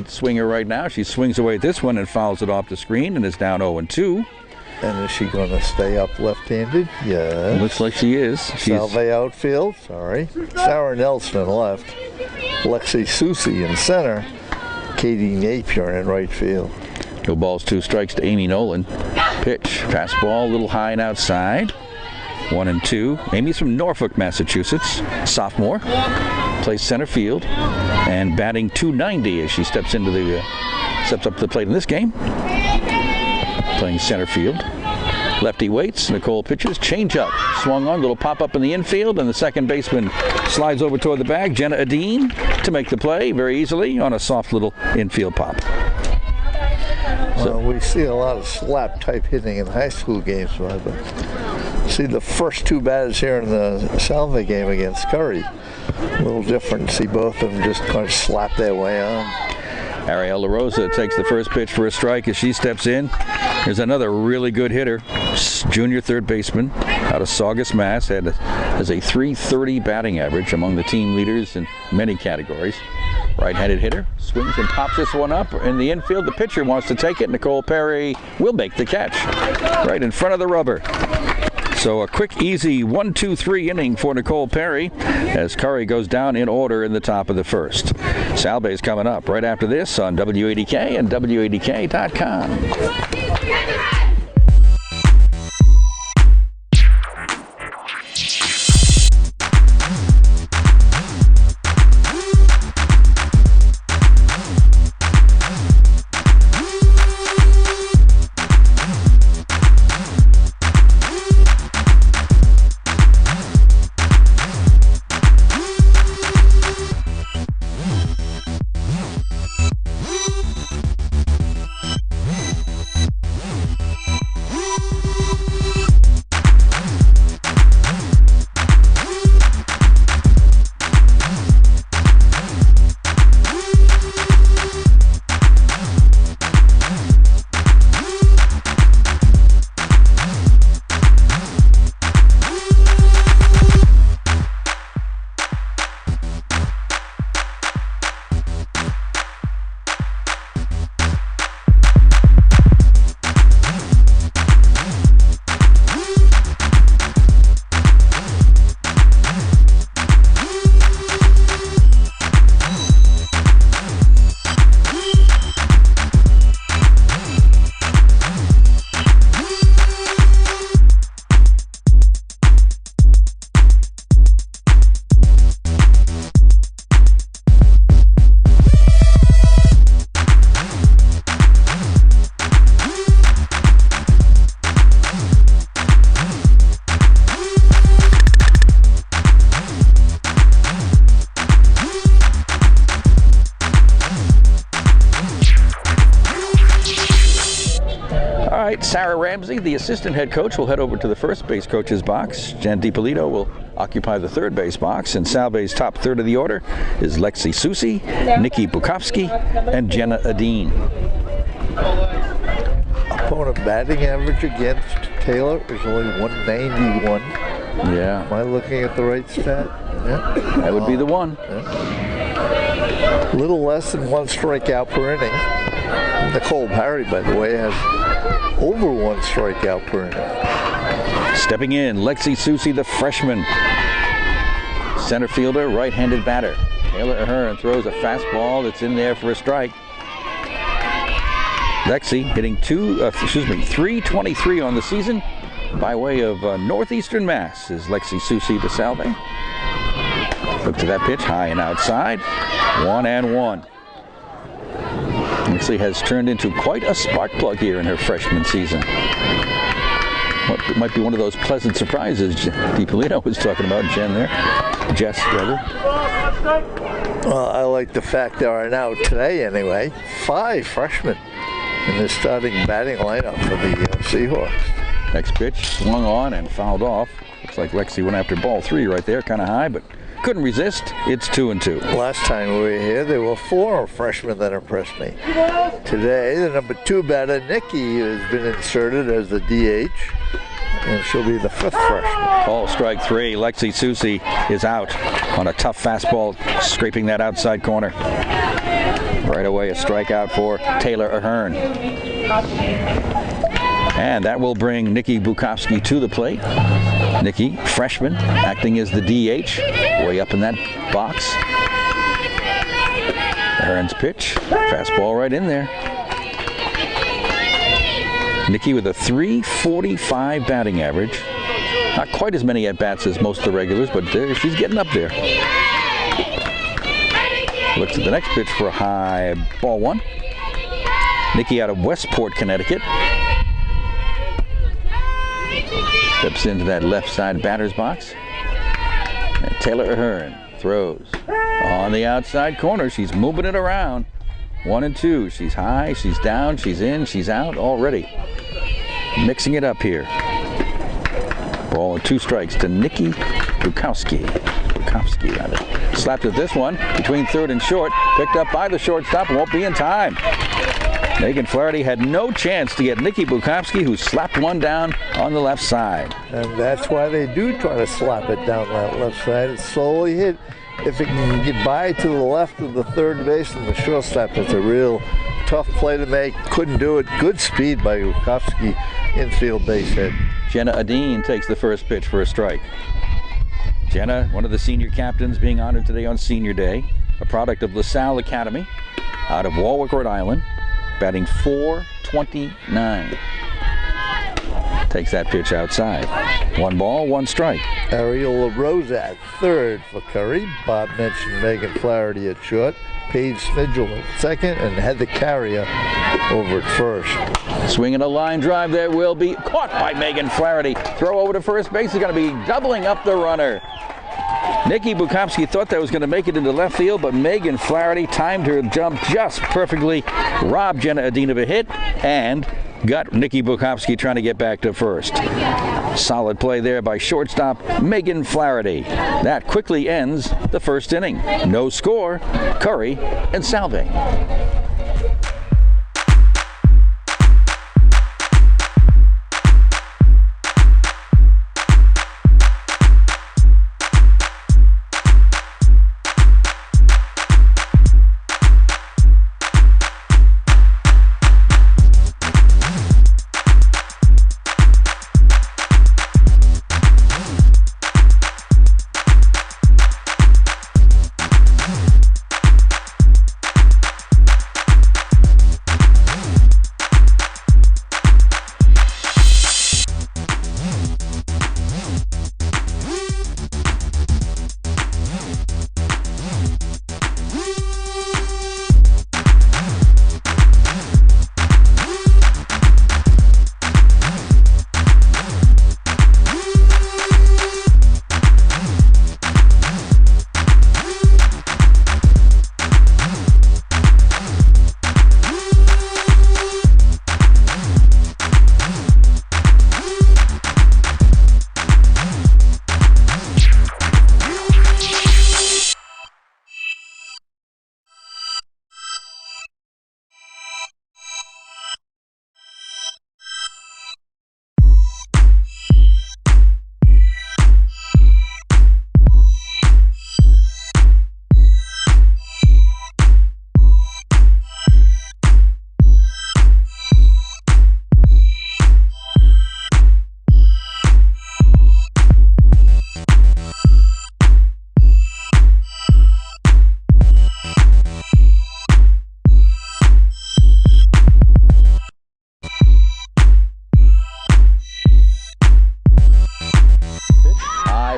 Swinger right now. She swings away at this one and fouls it off the screen and is down 0-2. And is she going to stay up left-handed? Yes. Looks like she is. Salve outfield. Sorry. Sarah Nelson left. Lexi Susie in center. Katie Napier in right field. No balls, 2 strikes to Amy Nolan. Pitch. Fastball, a little high and outside. 1-2. Amy's from Norfolk, Massachusetts. Sophomore. Plays center field. And batting .290 as she steps up to the plate in this game. Playing center field. Lefty waits. Nicole pitches. Change up. Swung on. Little pop up in the infield. And the second baseman slides over toward the bag. Jenna Adine to make the play very easily on a soft little infield pop. Well, we see a lot of slap type hitting in high school games, but see the first 2 batters here in the Salve game against Curry. A little different. See both of them just kind of slap their way on. Ariel LaRosa takes the first pitch for a strike as she steps in. There's another really good hitter, junior third baseman out of Saugus, Mass. Has a .330 batting average among the team leaders in many categories. Right-handed hitter, swings and pops this one up in the infield. The pitcher wants to take it. Nicole Perry will make the catch right in front of the rubber. So a quick, easy 1-2-3 inning for Nicole Perry as Curry goes down in order in the top of the first. Salve is coming up right after this on WADK and WADK.com. Sarah Ramsey, the assistant head coach, will head over to the first base coach's box. Jen DiPolito will occupy the third base box. And Salve's top third of the order is Lexi Susie, Nikki Bukowski, and Jenna Adine. Opponent batting average against Taylor is only 191. Yeah. Am I looking at the right stat? Yeah. That would be the one. Yeah. Little less than 1 strikeout per inning. Nicole Perry, by the way, has over 1 strikeout per inning. Stepping in, Lexi Susie, the freshman. Center fielder, right-handed batter. Taylor Ahern throws a fastball that's in there for a strike. Lexi hitting 323 on the season by way of Northeastern Mass is Lexi Susie the Salve. Look to that pitch, high and outside. 1-1. Lexi has turned into quite a spark plug here in her freshman season. What might be one of those pleasant surprises DiPolito was talking about, Jess rather. Well, I like the fact there are now, today anyway, 5 freshmen in the starting batting lineup for the Seahawks. Next pitch, swung on and fouled off. Looks like Lexi went after ball 3 right there, kind of high, but couldn't resist. It's 2-2. Last time we were here, there were 4 freshmen that impressed me. Today, the number 2 batter, Nikki, has been inserted as the DH, and she'll be the 5th freshman. Ball strike 3. Lexi Susie is out on a tough fastball, scraping that outside corner. Right away, a strikeout for Taylor Ahern. And that will bring Nikki Bukowski to the plate. Nikki, freshman, acting as the DH, way up in that box. Ahern's pitch, fastball right in there. Nikki with a .345 batting average. Not quite as many at-bats as most of the regulars, but she's getting up there. Looks at the next pitch for a high ball one. Nikki out of Westport, Connecticut. Steps into that left side batter's box. And Taylor Ahern throws on the outside corner. She's moving it around. 1 and 2. She's high, she's down, she's in, she's out already. Mixing it up here. Ball and 2 strikes to Nikki Bukowski. Slapped at this one between third and short. Picked up by the shortstop. Won't be in time. Megan Flaherty had no chance to get Nikki Bukowski, who slapped one down on the left side. And that's why they do try to slap it down that left side. It's slowly hit. If it can get by to the left of the third base and the shortstop, it's a real tough play to make. Couldn't do it. Good speed by Bukowski, infield base hit. Jenna Adine takes the first pitch for a strike. Jenna, one of the senior captains, being honored today on Senior Day, a product of LaSalle Academy out of Warwick, Rhode Island, batting .429. Takes that pitch outside. 1 ball, 1 strike. Ariel LaRosa at third for Curry. Bob mentioned Megan Flaherty at short. Paige Smidgel at second, and Heather Carrier over at first. Swinging a line drive there will be caught by Megan Flaherty. Throw over to first base is going to be doubling up the runner. Nikki Bukowski thought that was going to make it into left field, but Megan Flaherty timed her jump just perfectly, robbed Jenna Adine of a hit, and got Nikki Bukowski trying to get back to first. Solid play there by shortstop Megan Flaherty. That quickly ends the first inning. No score, Curry and Salve.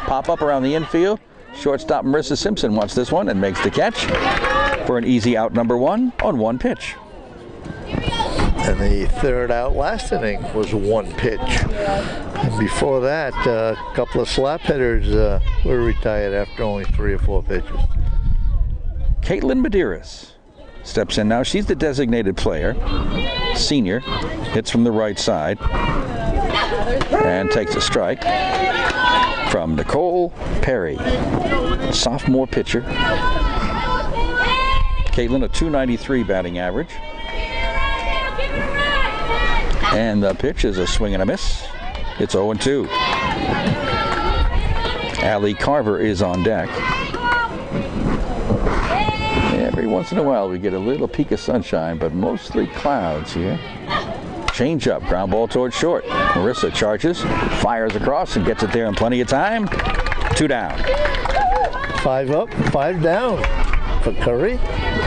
Pop up around the infield. Shortstop Marissa Simpson wants this one and makes the catch for an easy out number 1 on 1 pitch. And the third out last inning was 1 pitch. And before that, a couple of slap hitters were retired after only 3 or 4 pitches. Caitlin Medeiros steps in now. She's the designated player. Senior, hits from the right side and takes a strike from Nicole Perry, sophomore pitcher. Caitlin, a .293 batting average. And the pitch is a swing and a miss. It's 0-2. Allie Carver is on deck. Every once in a while we get a little peak of sunshine, but mostly clouds here. Change up, ground ball towards short. Marissa charges, fires across and gets it there in plenty of time. 2 down. 5 up, 5 down for Curry.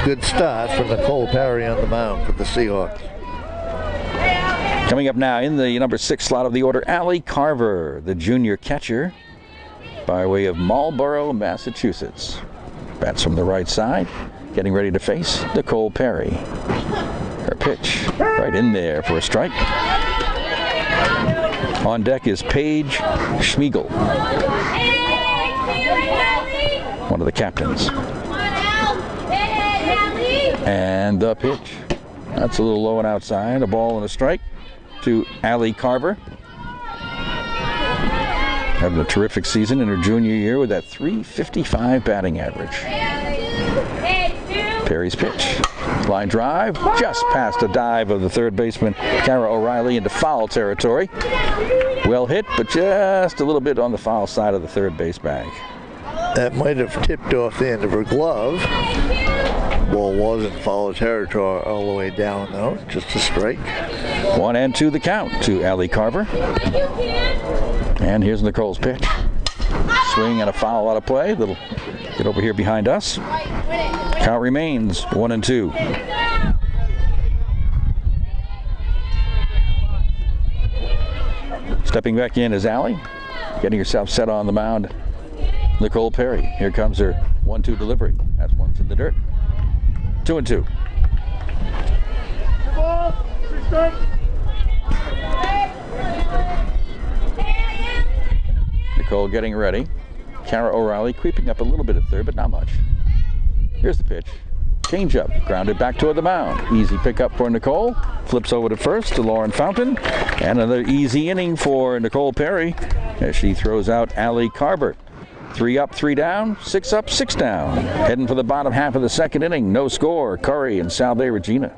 Good start for Nicole Perry on the mound for the Seahawks. Coming up now in the number 6 slot of the order, Allie Carver, the junior catcher by way of Marlborough, Massachusetts. Bats from the right side, getting ready to face Nicole Perry. Her pitch right in there for a strike. On deck is Paige Schmiegel, one of the captains. And the pitch. That's a little low and outside. A ball and a strike to Allie Carver. Having a terrific season in her junior year with that .355 batting average. Perry's pitch. Line drive, just past a dive of the third baseman, Kara O'Reilly, into foul territory. Well hit, but just a little bit on the foul side of the third base bag. That might have tipped off the end of her glove. Ball was in foul territory all the way down, though. Just a strike. 1-2 the count to Allie Carver. And here's Nicole's pitch. Swing and a foul out of play. Little get over here behind us. Count remains 1-2. Stepping back in is Allie, getting herself set on the mound. Nicole Perry. Here comes her 1-2 delivery. That's one's in the dirt. 2-2. Nicole getting ready. Kara O'Reilly creeping up a little bit at third, but not much. Here's the pitch. Change up, grounded back toward the mound. Easy pickup for Nicole. Flips over to first to Lauren Fountain. And another easy inning for Nicole Perry as she throws out Allie Carver. 3 up, 3 down, 6 up, 6 down. Heading for the bottom half of the second inning. No score. Curry and Salve, Regina.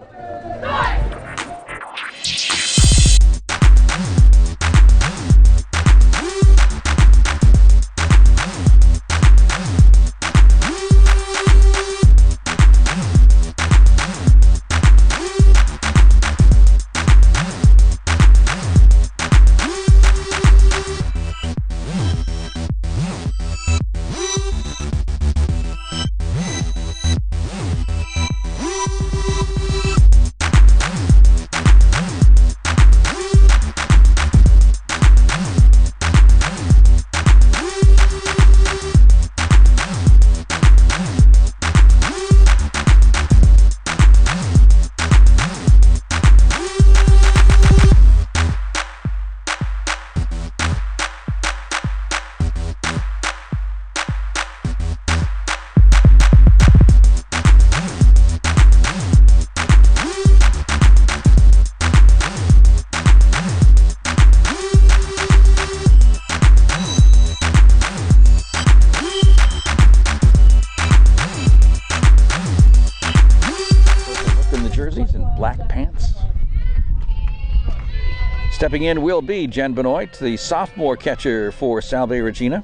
Stepping in will be Jen Benoit, the sophomore catcher for Salve Regina.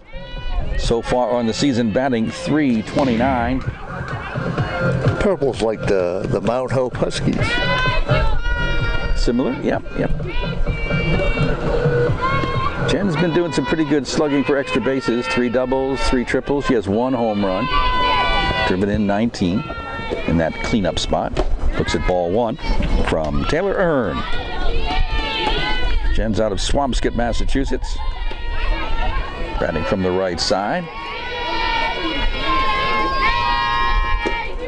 So far on the season, batting .329. Purple's like the Mount Hope Huskies. Similar? Yep. Jen's been doing some pretty good slugging for extra bases. 3 doubles, 3 triples. She has 1 home run. Driven in 19 in that cleanup spot. Looks at ball 1 from Taylor Earn. Jen's out of Swampscott, Massachusetts. Batting from the right side.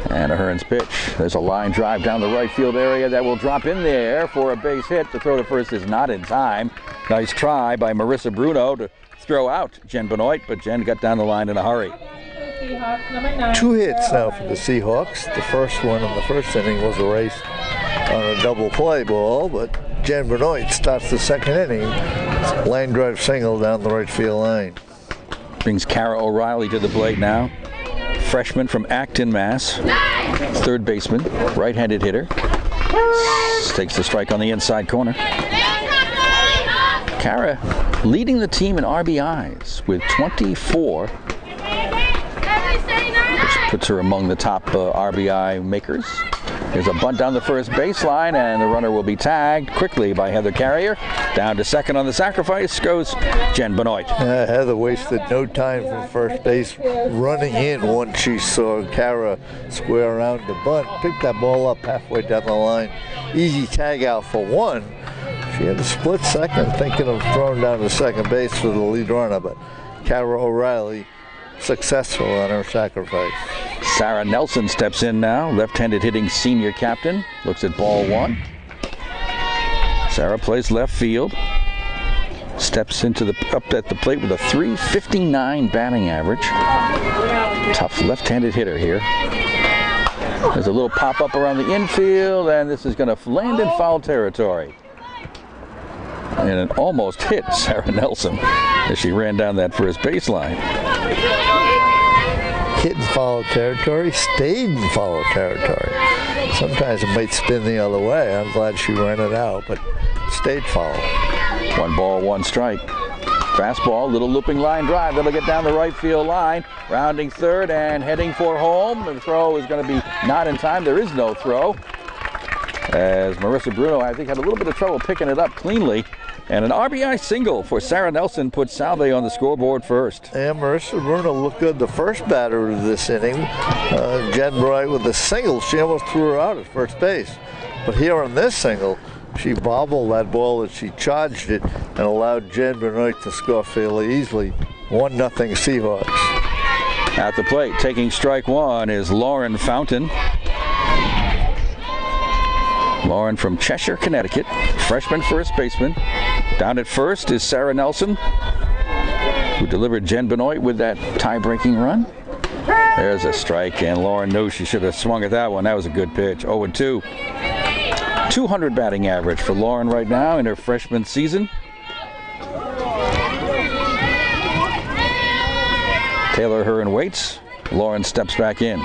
And Ahern's pitch. There's a line drive down the right field area that will drop in there for a base hit. The throw to first is not in time. Nice try by Marissa Bruno to throw out Jen Benoit, but Jen got down the line in a hurry. 2 hits now for the Seahawks. The first one in the first inning was a race on a double play ball, but Jen Benoit starts the second inning. Line drive single down the right field line. Brings Kara O'Reilly to the plate now. Freshman from Acton, Mass. Third baseman, right-handed hitter. Takes the strike on the inside corner. Kara leading the team in RBIs with 24, which puts her among the top RBI makers. There's a bunt down the first baseline, and the runner will be tagged quickly by Heather Carrier. Down to second on the sacrifice goes Jen Benoit. Heather wasted no time from first base running in once she saw Kara square around the bunt. Picked that ball up halfway down the line. Easy tag out for one. She had a split second thinking of throwing down to second base for the lead runner, but Kara O'Reilly successful on her sacrifice. Sarah Nelson steps in now, left-handed hitting senior captain. Looks at ball one. Sarah plays left field. Steps into up at the plate with a .359 batting average. Tough left-handed hitter here. There's a little pop-up around the infield, and this is going to land in foul territory. And it almost hit Sarah Nelson as she ran down that first baseline. Hit in foul territory, stayed in foul territory. Sometimes it might spin the other way. I'm glad she ran it out, but stayed foul. 1 ball, 1 strike. Fastball, little looping line drive. That'll get down the right field line. Rounding third and heading for home. The throw is going to be not in time. There is no throw. As Marissa Bruno, I think, had a little bit of trouble picking it up cleanly. And an RBI single for Sarah Nelson puts Salve on the scoreboard first. And Marissa Bruno looked good the first batter of this inning. Jen Benoit with a single. She almost threw her out at first base. But here on this single, she bobbled that ball as she charged it and allowed Jen Benoit to score fairly easily. 1-0 Seahawks. At the plate, taking strike one is Lauren Fountain. Lauren from Cheshire, Connecticut, freshman first baseman. Down at first is Sarah Nelson, who delivered Jen Benoit with that tie-breaking run. There's a strike, and Lauren knows she should have swung at that one. That was a good pitch. 0-2. 200 batting average for Lauren right now in her freshman season. Taylor Hearn waits. Lauren steps back in.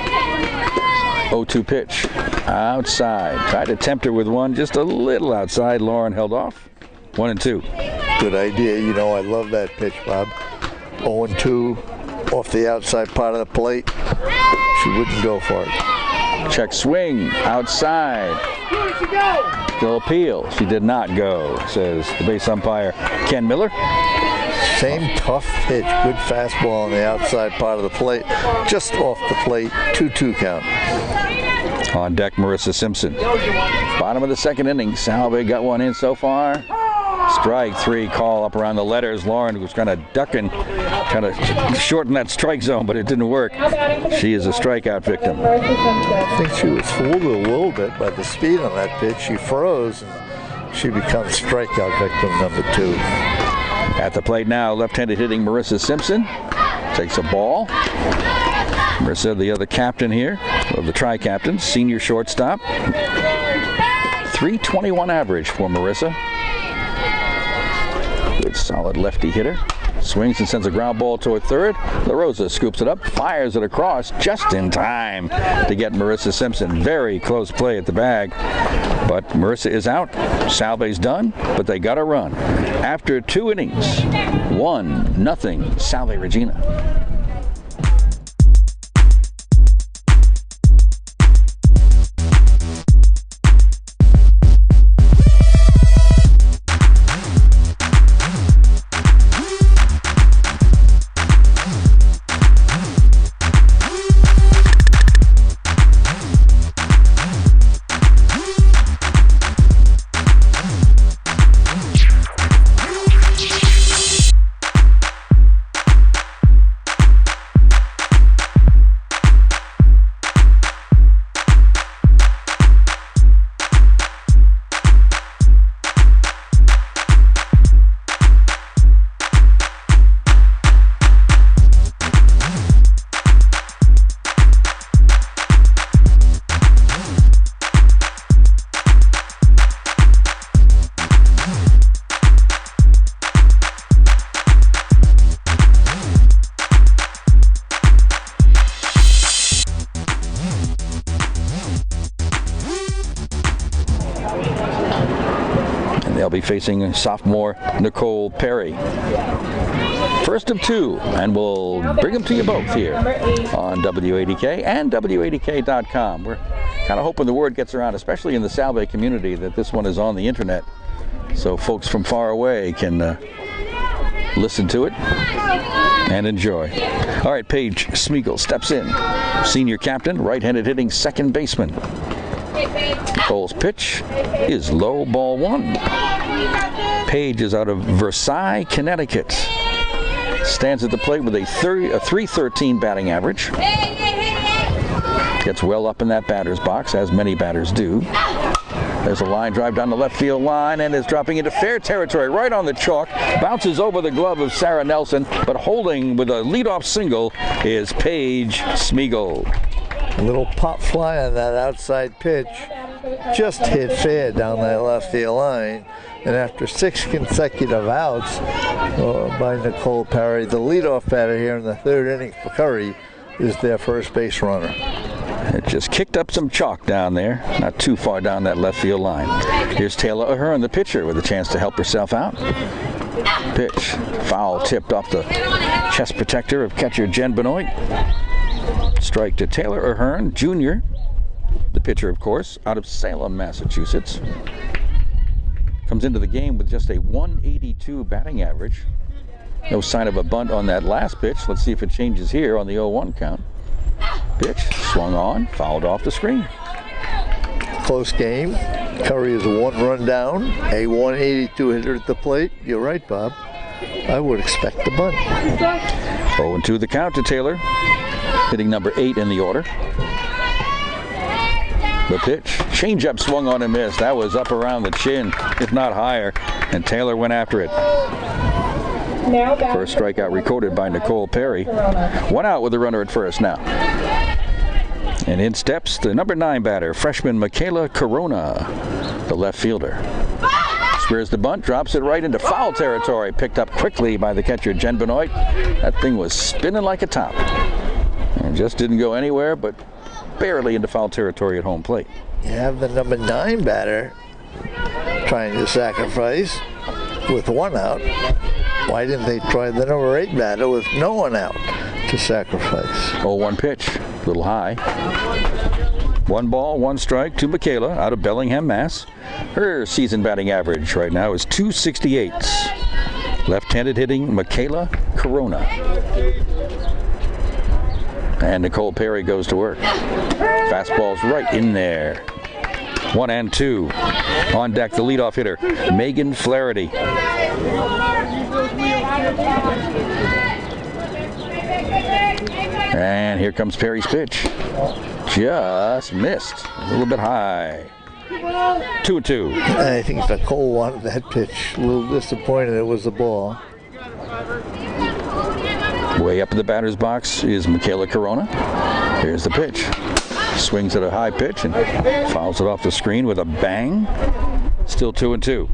0-2 pitch. Outside. Tried to tempt her with one just a little outside. Lauren held off. 1-2. Good idea. You know, I love that pitch, Bob. 0-2 off the outside part of the plate. She wouldn't go for it. Check swing. Outside. Still appeal. She did not go, says the base umpire, Ken Miller. Same tough pitch. Good fastball on the outside part of the plate. Just off the plate. 2-2 count. On deck, Marissa Simpson. Bottom of the second inning. Salve got one in so far. Strike three call up around the letters. Lauren was kind of ducking, kind of shorten that strike zone, but it didn't work. She is a strikeout victim. I think she was fooled a little bit by the speed on that pitch. She froze, and she becomes strikeout victim number 2. At the plate now, left-handed hitting Marissa Simpson. Takes a ball. Marissa, the other captain here, of the tri-captain, senior shortstop. .321 average for Marissa. Good solid lefty hitter. Swings and sends a ground ball toward third. LaRosa scoops it up, fires it across just in time to get Marissa Simpson. Very close play at the bag, but Marissa is out. Salve's done, but they got a run. After 2 innings, 1-0 Salve Regina. They'll be facing sophomore Nicole Perry. First of two, and we'll bring them to you both here on W80K and W80K.com. We're kind of hoping the word gets around, especially in the Salve community, that this one is on the internet, so folks from far away can listen to it and enjoy. All right, Paige Smeagol steps in. Senior captain, right-handed hitting second baseman. Cole's pitch is low, ball one. Paige is out of Versailles, Connecticut. Stands at the plate with a 313 batting average. Gets well up in that batter's box, as many batters do. There's a line drive down the left field line and is dropping into fair territory right on the chalk. Bounces over the glove of Sarah Nelson, but holding with a leadoff single is Paige Smeagol. A little pop fly on that outside pitch. Just hit fair down that left field line. And after 6 consecutive outs by Nicole Perry, the leadoff batter here in the third inning for Curry is their first base runner. It just kicked up some chalk down there, not too far down that left field line. Here's Taylor Ahern, the pitcher, with a chance to help herself out. Pitch, foul tipped off the chest protector of catcher Jen Benoit. Strike to Taylor Ahern, Jr., the pitcher, of course, out of Salem, Massachusetts. Comes into the game with just a 182 batting average. No sign of a bunt on that last pitch. Let's see if it changes here on the 0-1 count. Pitch swung on, fouled off the screen. Close game. Curry is 1 run down, a 182 hitter at the plate. You're right, Bob. I would expect the bunt. 0-2 the count to Taylor, hitting number 8 in the order. The pitch, changeup swung on and missed. That was up around the chin, if not higher, and Taylor went after it. First strikeout recorded by Nicole Perry. 1 out with a runner at first now. And in steps the number 9 batter, freshman Michaela Corona, the left fielder. Squares the bunt, drops it right into foul territory. Picked up quickly by the catcher Jen Benoit. That thing was spinning like a top. And just didn't go anywhere, but barely into foul territory at home plate. You have the number 9 batter trying to sacrifice with 1 out. Why didn't they try the number 8 batter with no 1 out to sacrifice? 0-1 pitch, a little high. 1 ball, 1 strike to Michaela out of Bellingham, Mass. Her season batting average right now is .268. Left-handed hitting Michaela Corona. And Nicole Perry goes to work. Fastball's right in there. 1-2. On deck, the leadoff hitter, Megan Flaherty. And here comes Perry's pitch. Just missed. A little bit high. 2-2. I think Nicole wanted that pitch. A little disappointed it was a ball. Way up in the batter's box is Michaela Corona. Here's the pitch. Swings at a high pitch and fouls it off the screen with a bang. Still 2-2.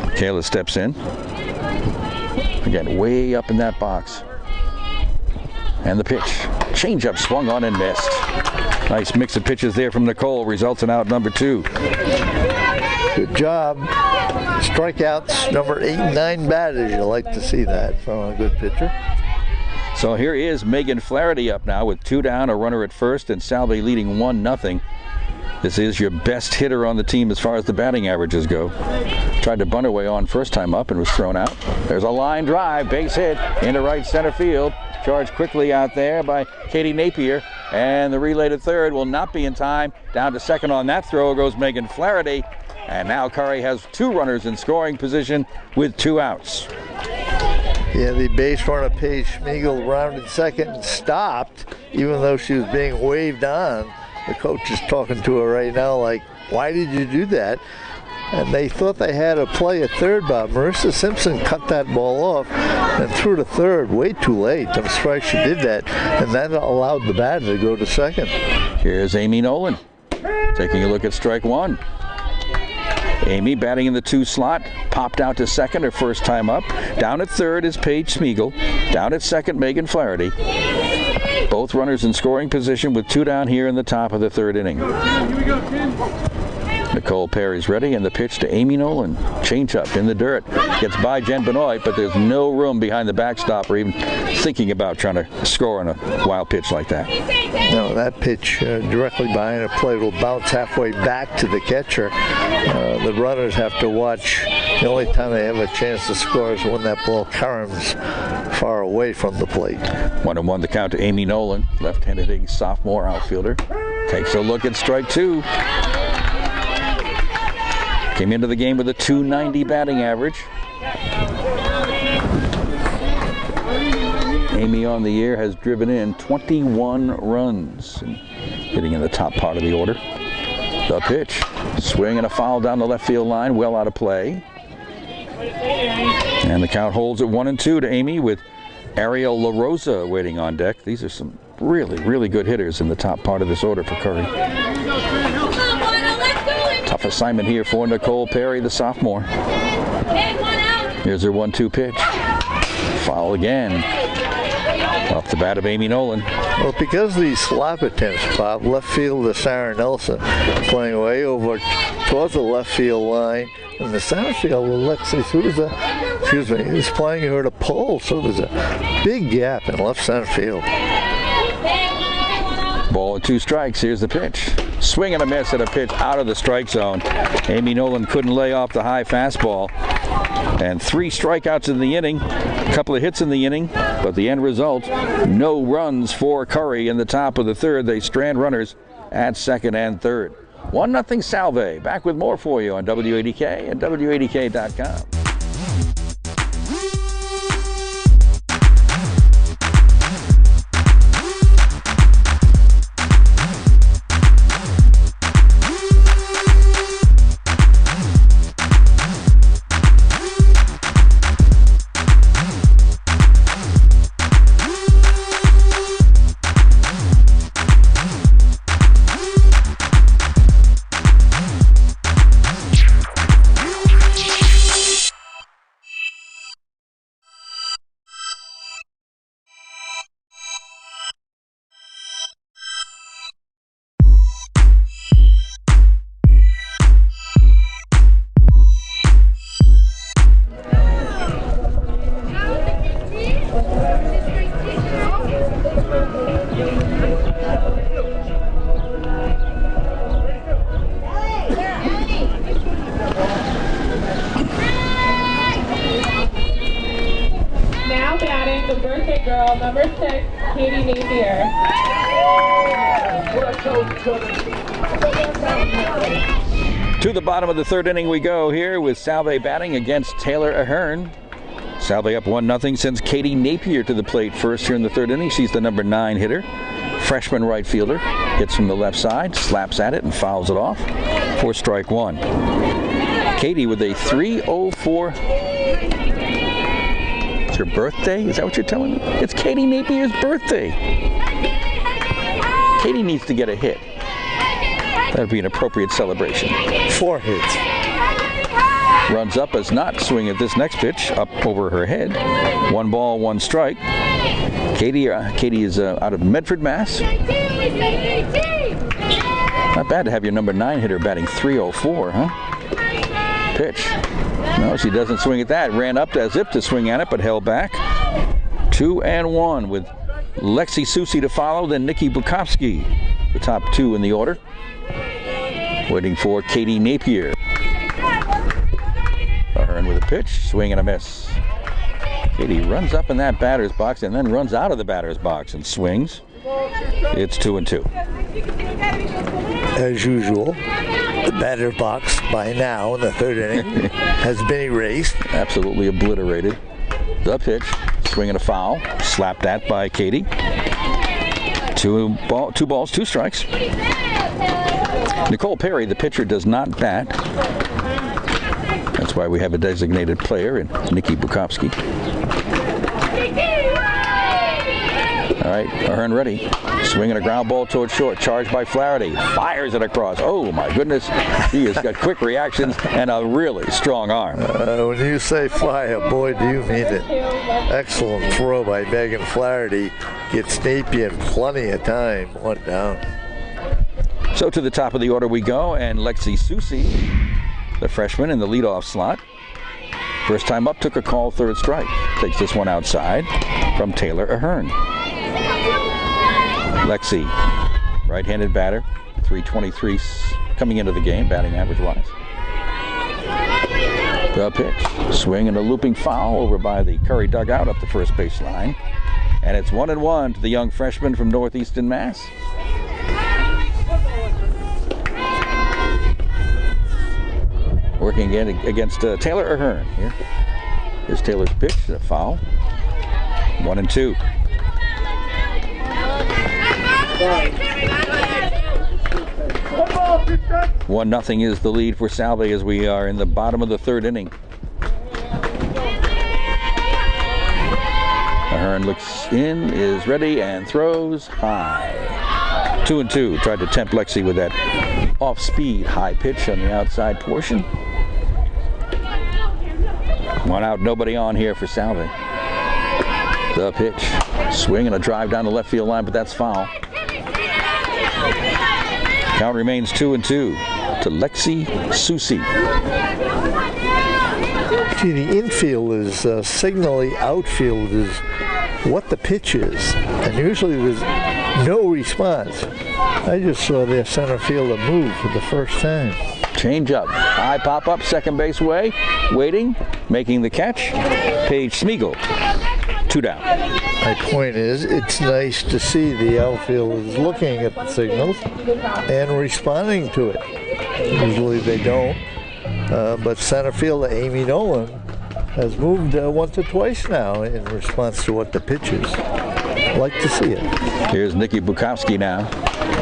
Michaela steps in. Again, way up in that box. And the pitch. Changeup swung on and missed. Nice mix of pitches there from Nicole. Results in out number 2. Good job. Strikeouts, number 8 and 9 batters. You like to see that from a good pitcher. So here is Megan Flaherty up now with 2 down, a runner at first, and Salve leading 1-0. This is your best hitter on the team as far as the batting averages go. Tried to bunt away on first time up and was thrown out. There's a line drive, base hit into right center field. Charged quickly out there by Katie Napier. And the relay to third will not be in time. Down to second on that throw goes Megan Flaherty. And now Curry has 2 runners in scoring position with 2 outs. Yeah, the base runner Paige Smeagol rounded second and stopped, even though she was being waved on. The coach is talking to her right now like, why did you do that? And they thought they had a play at third, Bob. Marissa Simpson cut that ball off and threw to third way too late. I'm surprised she did that, and that allowed the batter to go to second. Here's Amy Nolan taking a look at strike 1. Amy batting in the 2 slot, popped out to second her first time up. Down at third is Paige Smeagol. Down at second, Megan Flaherty. Both runners in scoring position with 2 down here in the top of the 3rd inning. Nicole Perry's ready, and the pitch to Amy Nolan. Change up in the dirt. Gets by Jen Benoit, but there's no room behind the backstop or even thinking about trying to score on a wild pitch like that. No, that pitch directly behind the plate will bounce halfway back to the catcher. The runners have to watch. The only time they have a chance to score is when that ball caroms far away from the plate. 1-1 the count to Amy Nolan, left-handed hitting sophomore outfielder. Takes a look at strike 2. Came into the game with a .290 batting average. Amy on the year has driven in 21 runs, and hitting in the top part of the order. The pitch, swing and a foul down the left field line, well out of play. And the count holds at 1-2 to Amy, with Ariel LaRosa waiting on deck. These are some really good hitters in the top part of this order for Curry. Tough assignment here for Nicole Perry, the sophomore. Here's her 1-2 pitch. Foul again. Off the bat of Amy Nolan. Well, because these slap attempts, Bob, left fielder Sarah Nelson playing way over towards the left field line, and the center field, Alexis Souza, is playing her to pull, so there's a big gap in left center field. Ball and 2 strikes. Here's the pitch. Swing and a miss at a pitch out of the strike zone. Amy Nolan couldn't lay off the high fastball. And 3 strikeouts in the inning. A couple of hits in the inning. But the end result, no runs for Curry in the top of the 3rd. They strand runners at 2nd and 3rd. 1-0 Salve. Back with more for you on WADK and WADK.com. Number 6, Katie Napier. To the bottom of the 3rd inning we go here, with Salve batting against Taylor Ahern. Salve up 1-0 sends Katie Napier to the plate first here in the 3rd inning. She's the number 9 hitter. Freshman right fielder. Hits from the left side, slaps at it and fouls it off for strike 1. Katie with a .304. It's her birthday? Is that what you're telling me? It's Katie Napier's birthday. Katie needs to get a hit. That would be an appropriate celebration. 4 hits. Runs up, as not swing at this next pitch, up over her head. 1 ball, 1 strike. Katie is out of Medford, Mass. Not bad to have your number 9 hitter batting .304, huh? Pitch. No, she doesn't swing at that. Ran up as if to swing at it, but held back. 2-1 with Lexi Susi to follow, then Nikki Bukowski, the top 2 in the order. Waiting for Katie Napier. Ahern with a pitch, swing and a miss. Katie runs up in that batter's box and then runs out of the batter's box and swings. It's 2-2. As usual, the batter box by now in the 3rd inning has been erased. Absolutely obliterated. The pitch, swing and a foul, slapped at by Katie. 2 balls, 2 strikes. Nicole Perry, the pitcher, does not bat. That's why we have a designated player in Nikki Bukowski. right, Ahern ready. Swinging a ground ball towards short. Charged by Flaherty. Fires it across. Oh, my goodness. He has got quick reactions and a really strong arm. When you say fire, boy, do you mean it. Excellent throw by Megan Flaherty. Gets Napier plenty of time. One down. So to the top of the order we go, and Lexi Susi, the freshman in the leadoff slot. First time up, took a call, third strike. Takes this one outside from Taylor Ahern. Lexi, right-handed batter, 323 coming into the game, batting average-wise. The pitch, swing and a looping foul over by the Curry dugout up the first base line. And it's 1-1 to the young freshman from Northeastern Mass. Working against Taylor Ahern here. Here's Taylor's pitch, a foul. 1-2. 1-0 is the lead for Salve as we are in the bottom of the third inning. Ahern looks in, is ready, and throws high. 2-2. Tried to tempt Lexi with that off-speed high pitch on the outside portion. One out, nobody on here for Salve. The pitch, swing and a drive down the left field line, but that's foul. Count remains 2-2 to Lexi Susi. See, the infield is signaling outfield is what the pitch is, and usually there's no response. I just saw their center fielder move for the first time. Change up, high pop up, second base way, waiting, making the catch. Paige Smeagol, 2 down. My point is, it's nice to see the outfield is looking at the signals and responding to it. Usually they don't, but center fielder Amy Nolan has moved once or twice now in response to what the pitch is. Like to see it. Here's Nikki Bukowski now.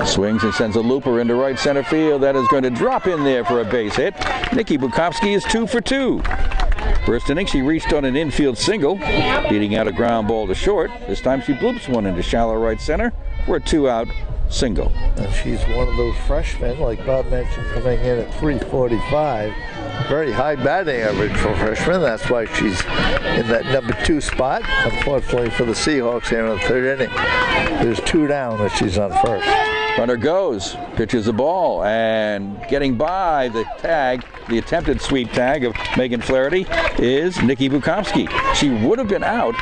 Swings and sends a looper into right center field. That is going to drop in there for a base hit. Nikki Bukowski is 2 for 2. First inning, she reached on an infield single, beating out a ground ball to short. This time she bloops one into shallow right center for a 2-out single. And she's one of those freshmen, like Bob mentioned, coming in at 345. Very high batting average for freshmen. That's why she's in that number 2 spot. Unfortunately for the Seahawks here in the third inning, there's 2 down that she's on first. Runner goes, pitches the ball, and getting by the tag, the attempted sweep tag of Megan Flaherty is Nikki Bukowski. She would have been out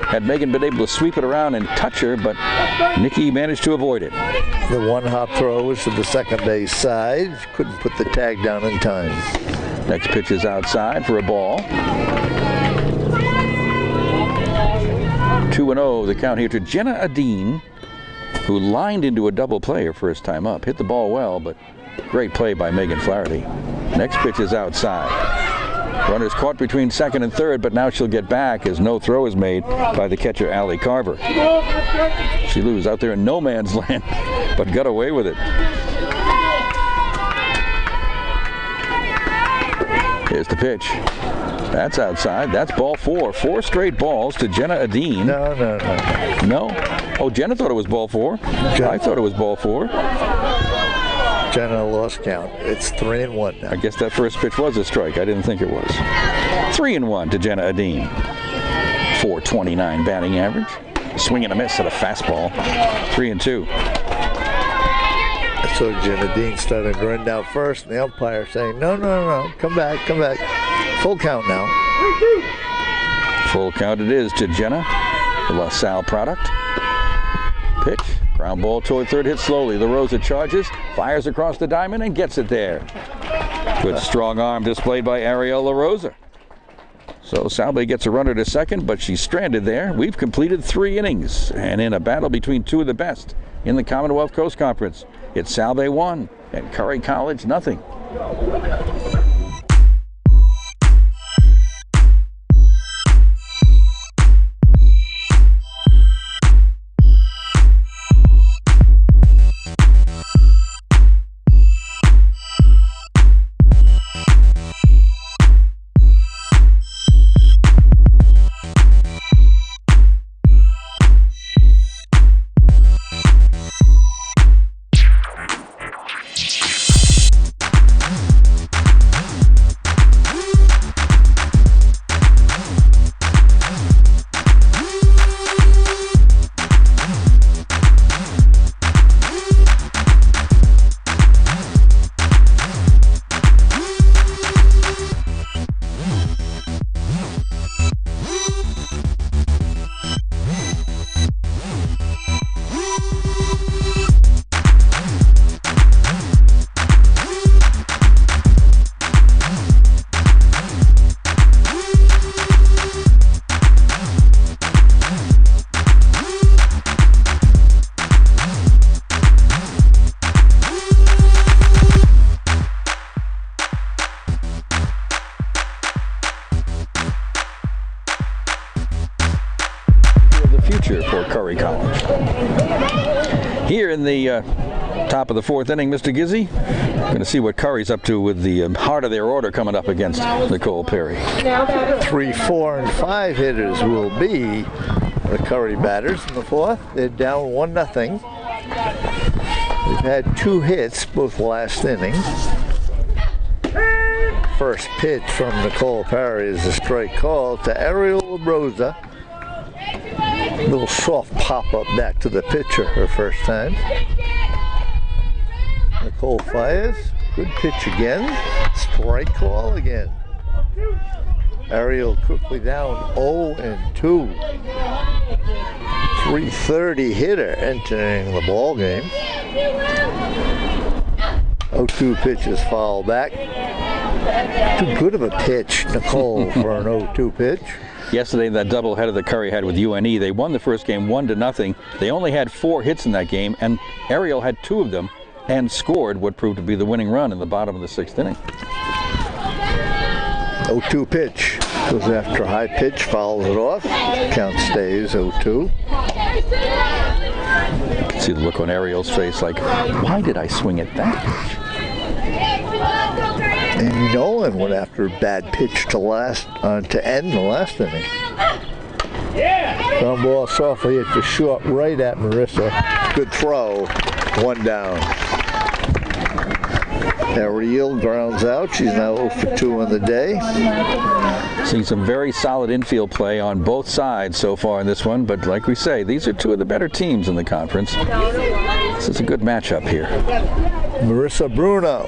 had Megan been able to sweep it around and touch her, but Nikki managed to avoid it. The one-hop throw was to the second base side. She couldn't put the tag down in time. Next pitch is outside for a ball. 2-0 the count here to Jenna Adine, who lined into a double play her first time up. Hit the ball well, but great play by Megan Flaherty. Next pitch is outside. Runners caught between second and third, but now she'll get back as no throw is made by the catcher, Allie Carver. She was out there in no man's land, but got away with it. Here's the pitch. That's outside. That's ball 4. 4 straight balls to Jenna Adine. No. No? Oh, Jenna thought it was ball 4. I thought it was ball 4. Jenna lost count. It's 3-1 now. I guess that first pitch was a strike. I didn't think it was. 3-1 to Jenna Adine. 429 batting average. Swing and a miss at a fastball. 3-2. So Jenna Dean started to run down first, and the umpire saying, no, come back. Full count now. Full count it is to Jenna, the LaSalle product. Pitch, ground ball toward third, hit slowly. LaRosa charges, fires across the diamond, and gets it there. Good strong arm displayed by Ariel LaRosa. So Salve gets a runner to second, but she's stranded there. We've completed 3 innings, and in a battle between 2 of the best in the Commonwealth Coast Conference, it's Salve 1 and Curry College nothing. Here in the top of the fourth inning, Mr. Gizzy, going to see what Curry's up to with the heart of their order coming up against Nicole Perry. 3, 4, and 5 hitters will be the Curry batters in the fourth. They're down 1-0. They've had 2 hits, both last inning. First pitch from Nicole Perry is a strike call to Ariel LaRosa. Little soft pop-up back to the pitcher her first time. Nicole fires. Good pitch again. Strike call again. Ariel quickly down 0-2. 330 hitter entering the ball game. 0-2 pitch is fouled back. Too good of a pitch, Nicole, for an 0-2 pitch. Yesterday, that doubleheader that Curry had with UNE, they won the first game 1-0. They only had 4 hits in that game, and Ariel had 2 of them and scored what proved to be the winning run in the bottom of the 6th inning. 0-2 pitch. Goes after a high pitch, fouls it off. Count stays 0-2. You can see the look on Ariel's face like, why did I swing at that? And Nolan went after a bad pitch to end the last inning. Ground ball softly hit the short right at Marissa. Good throw. 1 down. Ariel grounds out. She's now 0-2 on the day. Seeing some very solid infield play on both sides so far in this one, but like we say, these are 2 of the better teams in the conference. This is a good matchup here. Marissa Bruno.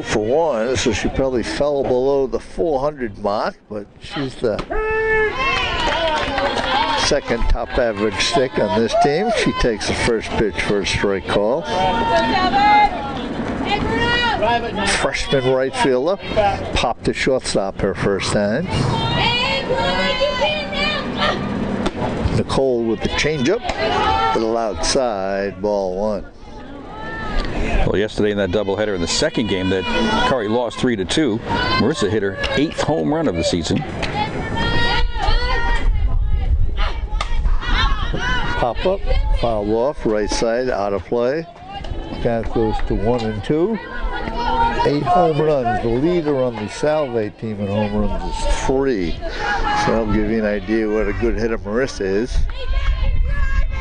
0-1, so she probably fell below the 400 mark, but she's the second top average stick on this team. She takes the first pitch for a strike call. Freshman right fielder popped to shortstop her first time. Nicole with the changeup, little outside, ball 1. Well, yesterday in that doubleheader in the second game that Curry lost 3-2, Marissa hit her 8th home run of the season. Pop up, fouled off, right side, out of play. Count goes to 1-2. 8 home runs. The leader on the Salve team in home runs is 3. So that'll give you an idea what a good hitter Marissa is.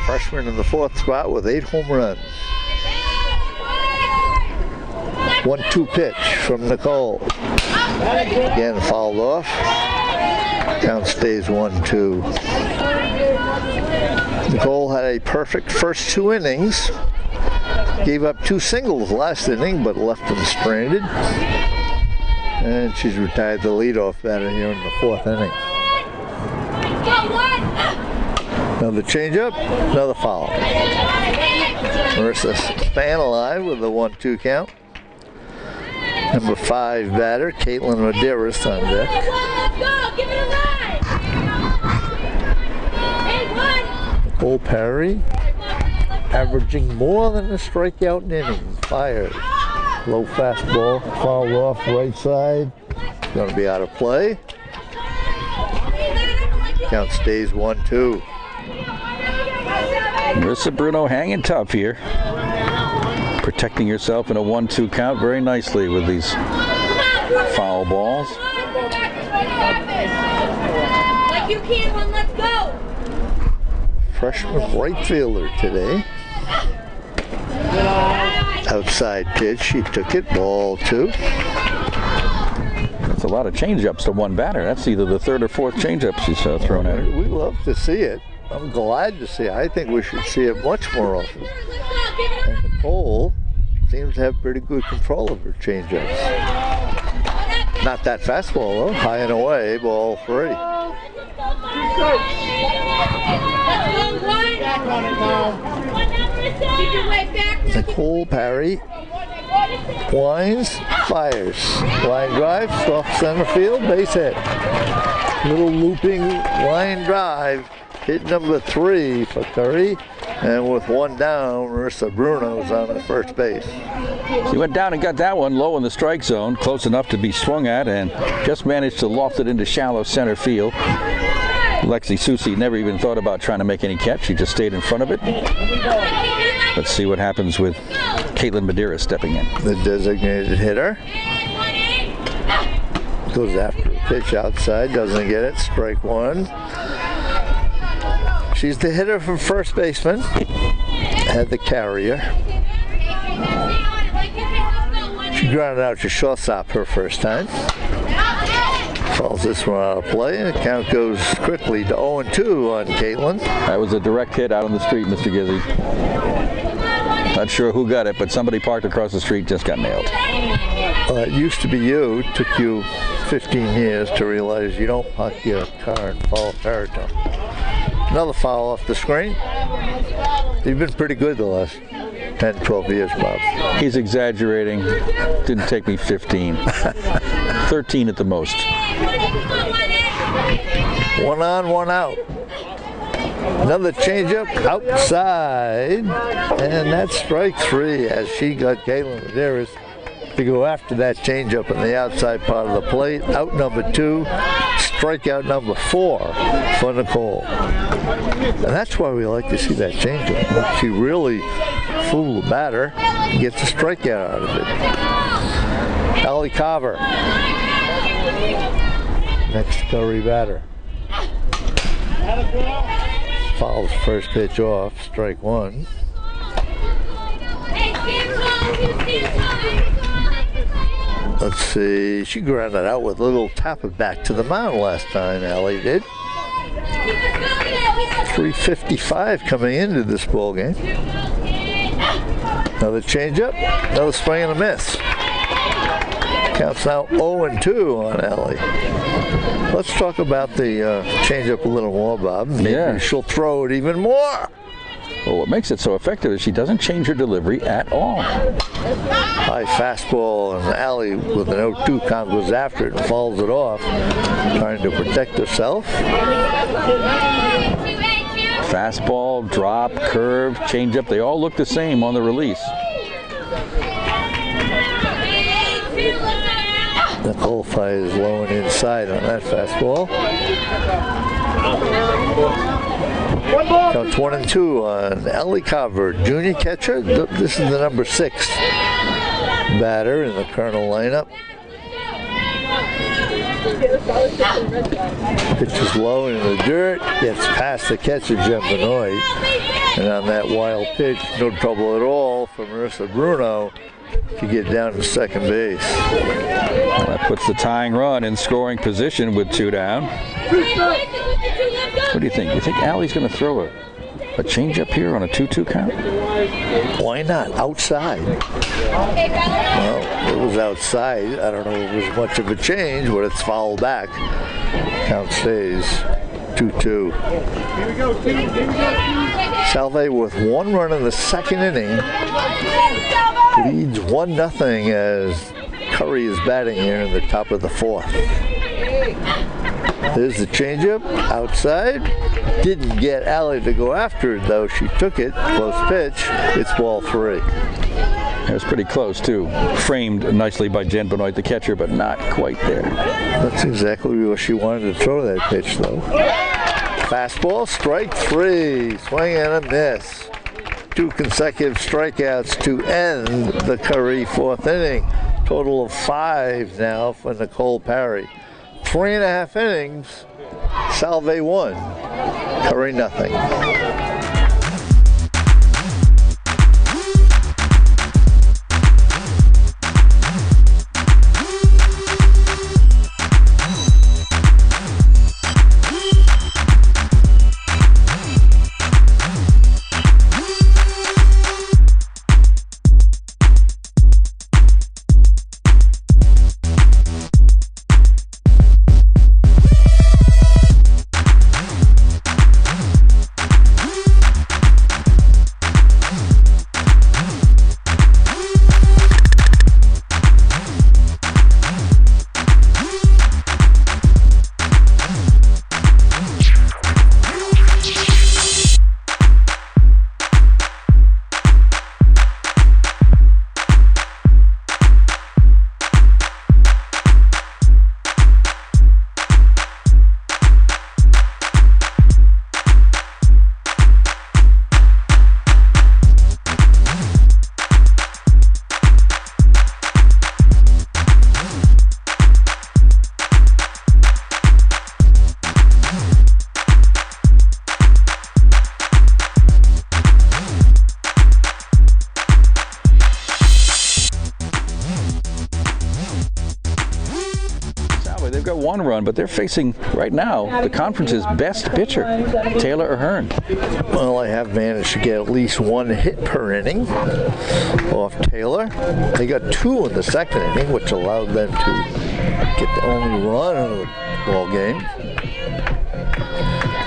Freshman in the 4th spot with 8 home runs. 1-2 pitch from Nicole. Again, fouled off. Count stays 1-2. Nicole had a perfect first 2 innings. Gave up 2 singles last inning, but left them stranded. And she's retired the leadoff batter here in the 4th inning. Another changeup, another foul. Marissa staying alive with a 1-2 count. Number 5 batter, Caitlin Medeiros on deck. Nicole Perry, averaging more than a strikeout in inning. Fires. Low fastball, fouled off right side. Going to be out of play. Count stays 1-2. Marissa Bruno hanging tough here. Protecting herself in a 1-2 count very nicely with these foul balls. Like you can one, let's go. Freshman right fielder today. Outside pitch, she took it, ball 2. That's a lot of changeups to one batter. That's either the 3rd or 4th changeup she's thrown at her. We love to see it. I'm glad to see it. I think we should see it much more often. And Nicole seems to have pretty good control of her changeups. Not that fastball though, high and away, ball 3. Nicole Perry winds, fires. Line drive, soft center field, base hit. Little looping line drive. Hit number 3 for Curry. And with 1 down, Marissa Bruno's on the first base. She went down and got that one low in the strike zone, close enough to be swung at, and just managed to loft it into shallow center field. Lexi Susi never even thought about trying to make any catch. She just stayed in front of it. Let's see what happens with Caitlin Madeira stepping in. The designated hitter goes after a pitch outside, doesn't get it, strike one. She's the hitter from first baseman, had the carrier. She grounded out to shortstop her first time. Falls this one out of play, and the count goes quickly to 0-2 on Caitlin. That was a direct hit out on the street, Mr. Gizzy. Not sure who got it, but somebody parked across the street just got nailed. It used to be you. It took you 15 years to realize you don't park your car in foul territory. Another foul off the screen. You've been pretty good the last 10, 12 years, Bob. He's exaggerating. Didn't take me 15. 13 at the most. 1 on, 1 out. Another changeup outside, and that's strike 3 as she got Caitlin Madeira to go after that changeup in the outside part of the plate. Out number 2, strikeout number 4 for Nicole. And that's why we like to see that changeup. She really fooled the batter and gets a strikeout out of it. Allie Carver, next Curry batter. Fouls first pitch off, strike 1. Let's see, she grounded out with a little tap it back to the mound last time, Allie did. 3:55 coming into this ball game. Another changeup, another swing and a miss. Counts now 0-2 on Allie. Let's talk about the changeup a little more, Bob. Maybe she'll throw it even more. Well, what makes it so effective is she doesn't change her delivery at all. High fastball, and Allie with an 0-2 count goes after it and fouls it off, trying to protect herself. Fastball, drop, curve, changeup, they all look the same on the release. Nicole fires low and inside on that fastball. Counts 1-2 on Allie Carver, junior catcher. This is the number 6 batter in the Colonel lineup. Pitches low into the dirt, gets past the catcher, Jen Benoit. And on that wild pitch, no trouble at all for Marissa Bruno to get down to second base. Well, that puts the tying run in scoring position with 2 down. What do you think? You think Allie's going to throw a changeup here on a 2-2 count? Why not? Outside. Well, it was outside. I don't know if it was much of a change, but it's fouled back. Count stays 2-2. Salve with 1 run in the second inning. Leads 1-0 as Curry is batting here in the top of the 4th. There's the changeup outside. Didn't get Allie to go after it, though. She took it. Close pitch. It's ball 3. It was pretty close, too. Framed nicely by Jen Benoit, the catcher, but not quite there. That's exactly where she wanted to throw that pitch, though. Fastball, strike 3. Swing and a miss. 2 consecutive strikeouts to end the Curry 4th inning. Total of 5 now for Nicole Parry. 3.5 innings. Salve 1. Curry nothing. one run, but they're facing right now the conference's best pitcher, Taylor Ahern. Well, I have managed to get at least one hit per inning off Taylor. They got 2 in the second inning, which allowed them to get the only run of the ball game.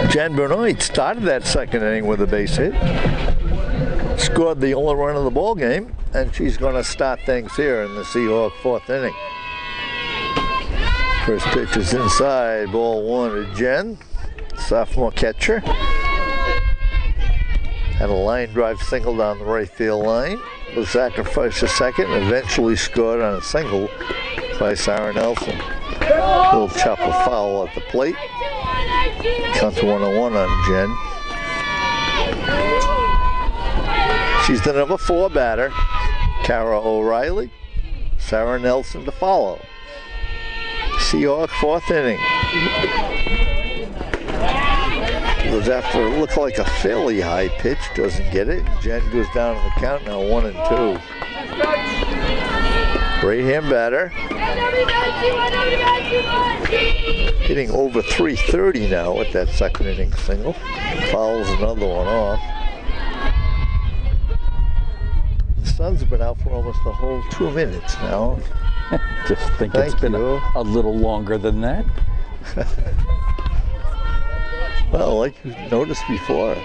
Jen Benoit started that second inning with a base hit, scored the only run of the ball game, and she's going to start things here in the Seahawk 4th inning. First pitch is inside, ball 1 to Jen, sophomore catcher. Had a line drive single down the right field line, was sacrificed a second, and eventually scored on a single by Sarah Nelson. Little chopper foul at the plate. Count to 1-1 on Jen. She's the number 4 batter. Kara O'Reilly, Sarah Nelson to follow. Seahawk 4th inning. Goes after what looked like a fairly high pitch, doesn't get it. Jen goes down on the count now, 1-2. Right hand batter. Hitting over 330 now with that second inning single. Fouls another one off. The Suns have been out for almost the whole 2 minutes now. Just think it's been a little longer than that. Well, like you noticed before,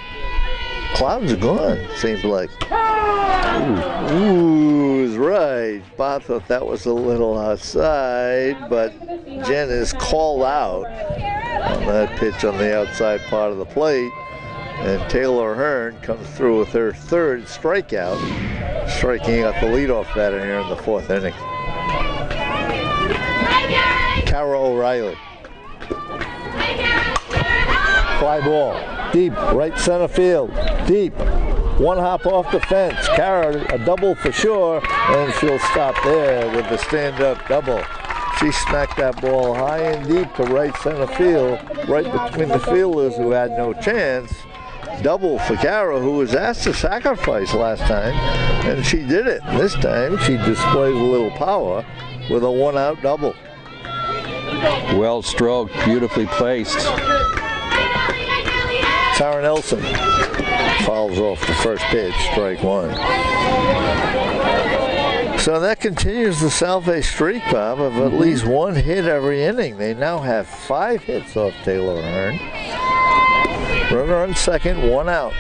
clouds are gone, seems like. Ooh, is right. Bob thought that was a little outside, but Jen is called out on that pitch on the outside part of the plate. And Taylor Ahern comes through with her 3rd strikeout, striking out the leadoff batter here in the 4th inning. Kara O'Reilly. Fly ball, deep, right center field, deep. 1 hop off the fence. Kara, a double for sure, and she'll stop there with the stand-up double. She smacked that ball high and deep to right center field, right between the fielders who had no chance. Double for Kara, who was asked to sacrifice last time, and she did it. This time, she displays a little power with a 1-out double. Well stroked, beautifully placed. Sarah Nelson fouls off the first pitch, strike 1. So that continues the Salve streak, Bob, of at least 1 hit every inning. They now have 5 hits off Taylor Ahern. Runner on second, 1 out.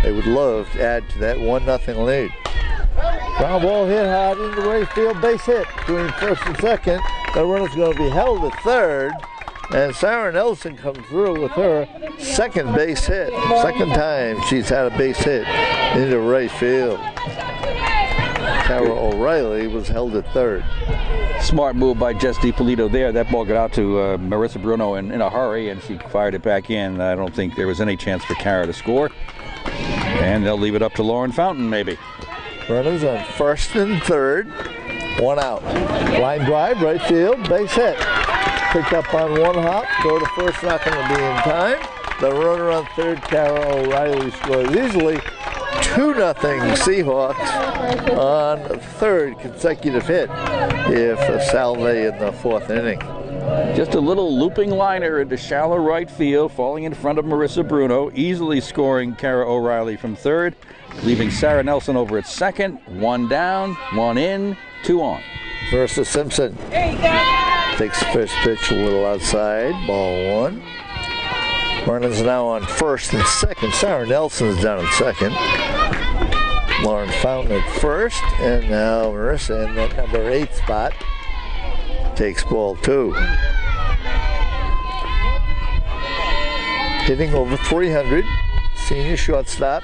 They would love to add to that 1-0 lead. Ground ball hit hard into right field, base hit between first and second. The runner's going to be held at third. And Sarah Nelson comes through with her 2nd base hit. 2nd time she's had a base hit into right field. Kara O'Reilly was held at 3rd. Smart move by Jess DiPolito there. That ball got out to Marissa Bruno in a hurry, and she fired it back in. I don't think there was any chance for Kara to score. And they'll leave it up to Lauren Fountain, maybe. Runners on 1st and 3rd. 1 out. Line drive, right field, base hit. Picked up on 1 hop, throw to first, not going to be in time. The runner on 3rd, Kara O'Reilly, scores easily. 2-0 Seahawks on 3rd consecutive hit here for Salve in the 4th inning. Just a little looping liner into shallow right field, falling in front of Marissa Bruno, easily scoring Kara O'Reilly from 3rd, leaving Sarah Nelson over at 2nd. 1 down, 1 in, 2 on. Versus Simpson. Takes the first pitch a little outside, ball 1. Runners now on 1st and 2nd. Sarah Nelson is down at 2nd. Lauren Fountain at 1st, and now Marissa in that number 8 spot takes ball 2. Hitting over 300, senior shortstop,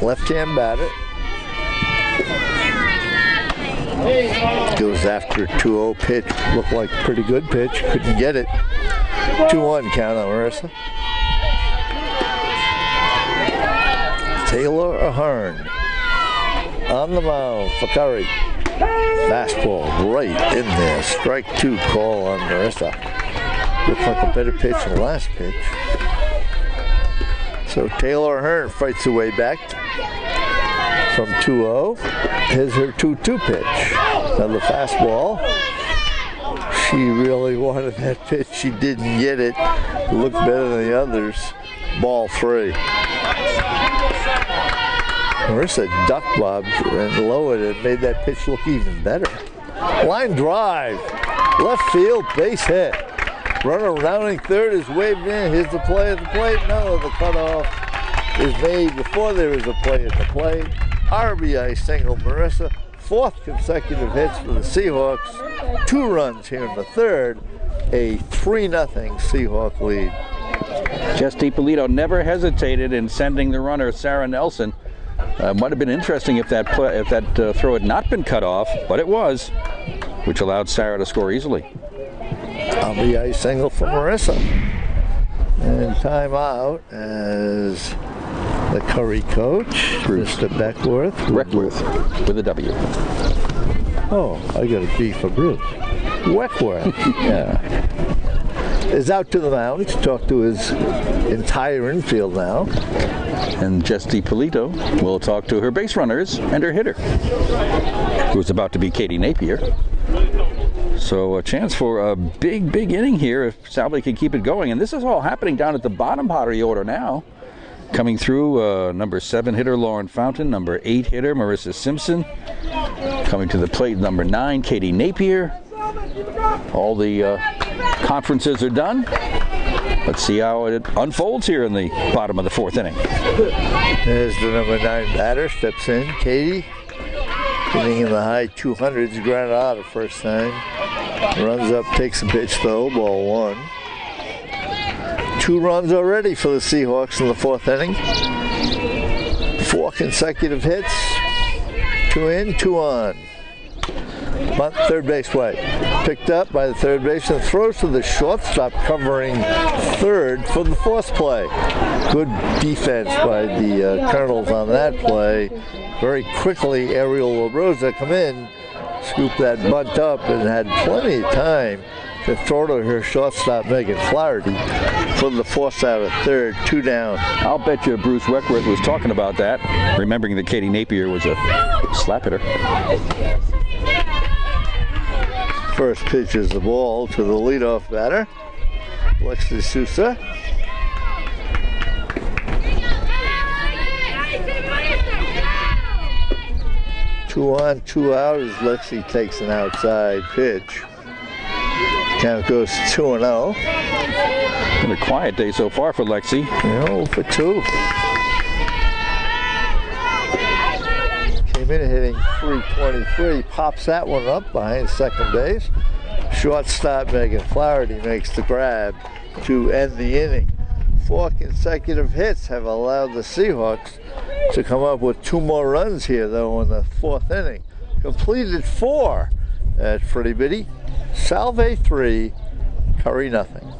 left-hand batter. Goes after a 2-0 pitch. Looked like a pretty good pitch. Couldn't get it. 2-1 count on Marissa. Taylor Ahern on the mound for Curry. Fastball right in there. Strike 2 call on Marissa. Looked like a better pitch than the last pitch. So Taylor Ahern fights her way back from 2-0. Here's her 2-2 pitch. Another fastball. She really wanted that pitch. She didn't get it. Looked better than the others. Ball 3. Marissa duck bobbed and lowered it, made that pitch look even better. Line drive, left field, base hit. Runner rounding third is waved in. Here's the play at the plate. No, the cutoff is made before there is a play at the plate. RBI single, Marissa. 4th consecutive hits for the Seahawks. 2 runs here in the third. A 3-0 Seahawk lead. Jess DiPolito never hesitated in sending the runner, Sarah Nelson. Might have been interesting if that throw had not been cut off, but it was, which allowed Sarah to score easily. RBI single for Marissa. And timeout as the Curry coach, Mr. Beckworth. Weckworth with a W. Oh, I got a B for Bruce. Weckworth. Yeah. Is out to the mound to talk to his entire infield now. And Jess DiPolito will talk to her base runners and her hitter, who's about to be Katie Napier. So a chance for a big inning here if Salve can keep it going. And this is all happening down at the bottom part of the order now. Coming through, number 7 hitter Lauren Fountain, number 8 hitter Marissa Simpson. Coming to the plate, number 9 Katie Napier. All the conferences are done. Let's see how it unfolds here in the bottom of the 4th inning. There's the number 9 batter, steps in, Katie. Hitting in the high 200s, grounded out the first time. Runs up, takes a pitch though, ball 1. 2 runs already for the Seahawks in the 4th inning. 4 consecutive hits. 2 in, 2 on. Bunt, third base way. Picked up by the third baseman, throws to the shortstop, covering third for the 4th play. Good defense by the Colonels on that play. Very quickly, Ariel LaRosa come in, scoop that bunt up, and had plenty of time to throw to her shortstop, Megan Flaherty, for the 4th out of third, 2 down. I'll bet you Bruce Weckworth was talking about that, remembering that Katie Napier was a slap hitter. First pitch is the ball to the leadoff batter, Lexi Sousa. Two on, 2 out as Lexi takes an outside pitch. Count goes 2-0. Been a quiet day so far for Lexi. 0 for 2. Came in hitting .323. Pops that one up behind second base. Shortstop Megan Flaherty makes the grab to end the inning. 4 consecutive hits have allowed the Seahawks to come up with 2 more runs here, though, in the 4th inning. Completed 4 at Fritty Bitty. Salve 3, Curry nothing.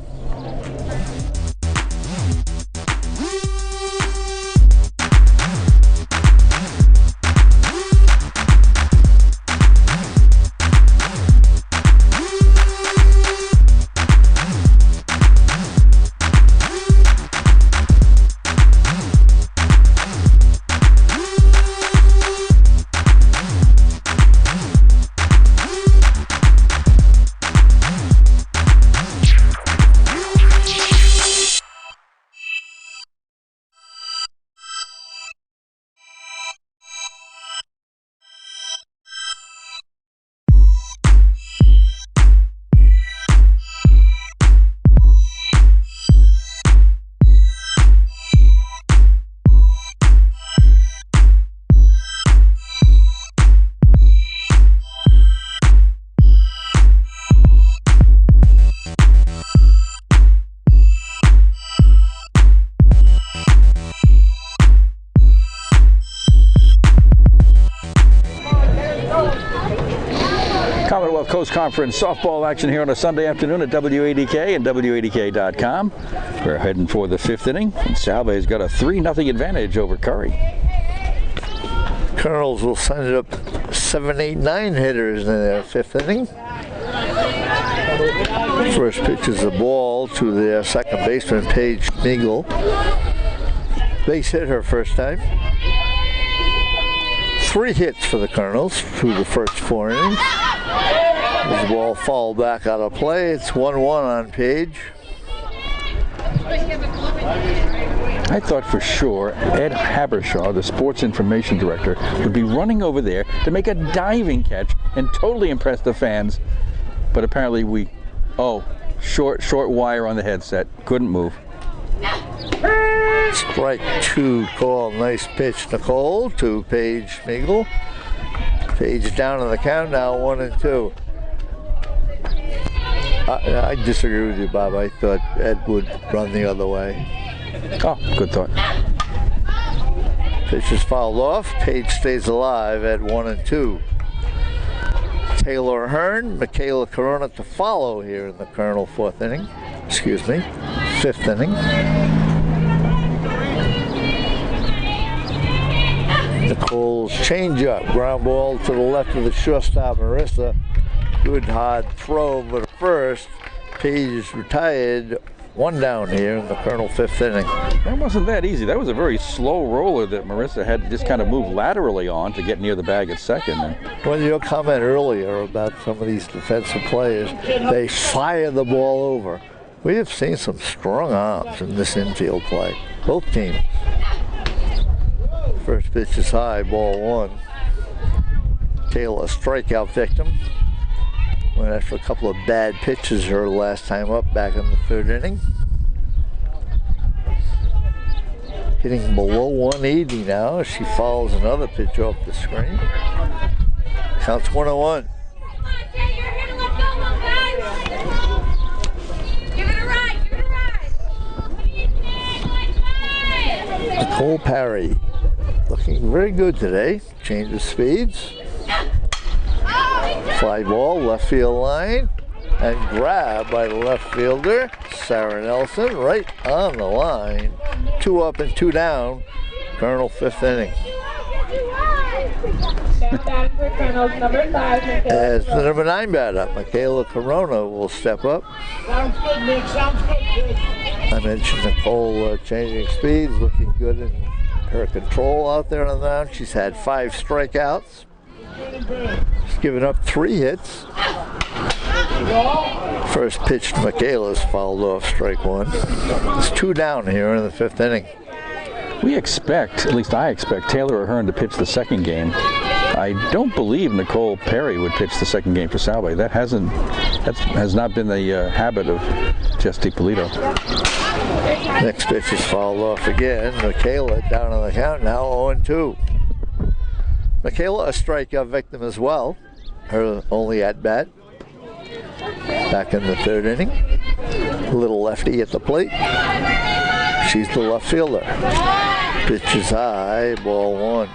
Commonwealth Coast Conference softball action here on a Sunday afternoon at WADK and WADK.com. We're heading for the 5th inning, and Salve's got a 3-0 advantage over Curry. Colonels will send it up 7, 8, 9 hitters in their 5th inning. First pitch is the ball to their second baseman, Paige Mingle. Base hit her first time. 3 hits for the Colonels through the first 4 innings. This ball fouled back out of play. It's 1-1 on Page. I thought for sure Ed Habershaw, the sports information director, would be running over there to make a diving catch and totally impress the fans. But apparently short wire on the headset. Couldn't move. Strike 2 call. Nice pitch, Nicole, to Paige Schmigel. Page down on the count now, 1-2. I disagree with you, Bob. I thought Ed would run the other way. Oh, good thought. Pitch is fouled off. Page stays alive at 1-2. Taylor Hearn, Michaela Corona to follow here in the Colonel fifth inning. Nicole's changeup, ground ball to the left of the shortstop, Marissa. Good hard throw, but at first, Page is retired. 1 down here in the Colonel fifth inning. That wasn't that easy. That was a very slow roller that Marissa had to just kind of move laterally on to get near the bag at second. Well, your comment earlier about some of these defensive players, they fire the ball over. We have seen some strong arms in this infield play, both teams. First pitch is high, ball 1. Taylor, a strikeout victim. Went after a couple of bad pitches her last time up back in the 3rd inning. Hitting below 180 now as she follows another pitch off the screen. Counts 1-1. Nicole Parry looking very good today. Change of speeds. Fly ball, left field line, and grab by the left fielder, Sarah Nelson, right on the line. 2 up and 2 down, Colonel 5th inning. Batting for Colonel's number 5, As the number 9 batter, Michaela Corona will step up. Sounds good, Nick. Sounds good. I mentioned Nicole changing speeds, looking good in her control out there on the mound. She's had 5 strikeouts. She's given up 3 hits. First pitch to Michaela's fouled off, strike 1. It's 2 down here in the 5th inning. We expect, at least I expect, Taylor Ahern to pitch the second game. I don't believe Nicole Perry would pitch the second game for Salve. That has not been the habit of Jess DiPolito. Next pitch is fouled off again. Michaela down on the count now, 0-2. Michaela, a strikeout victim as well. Her only at bat. Back in the 3rd inning. Little lefty at the plate. She's the left fielder. Pitch is high, ball 1.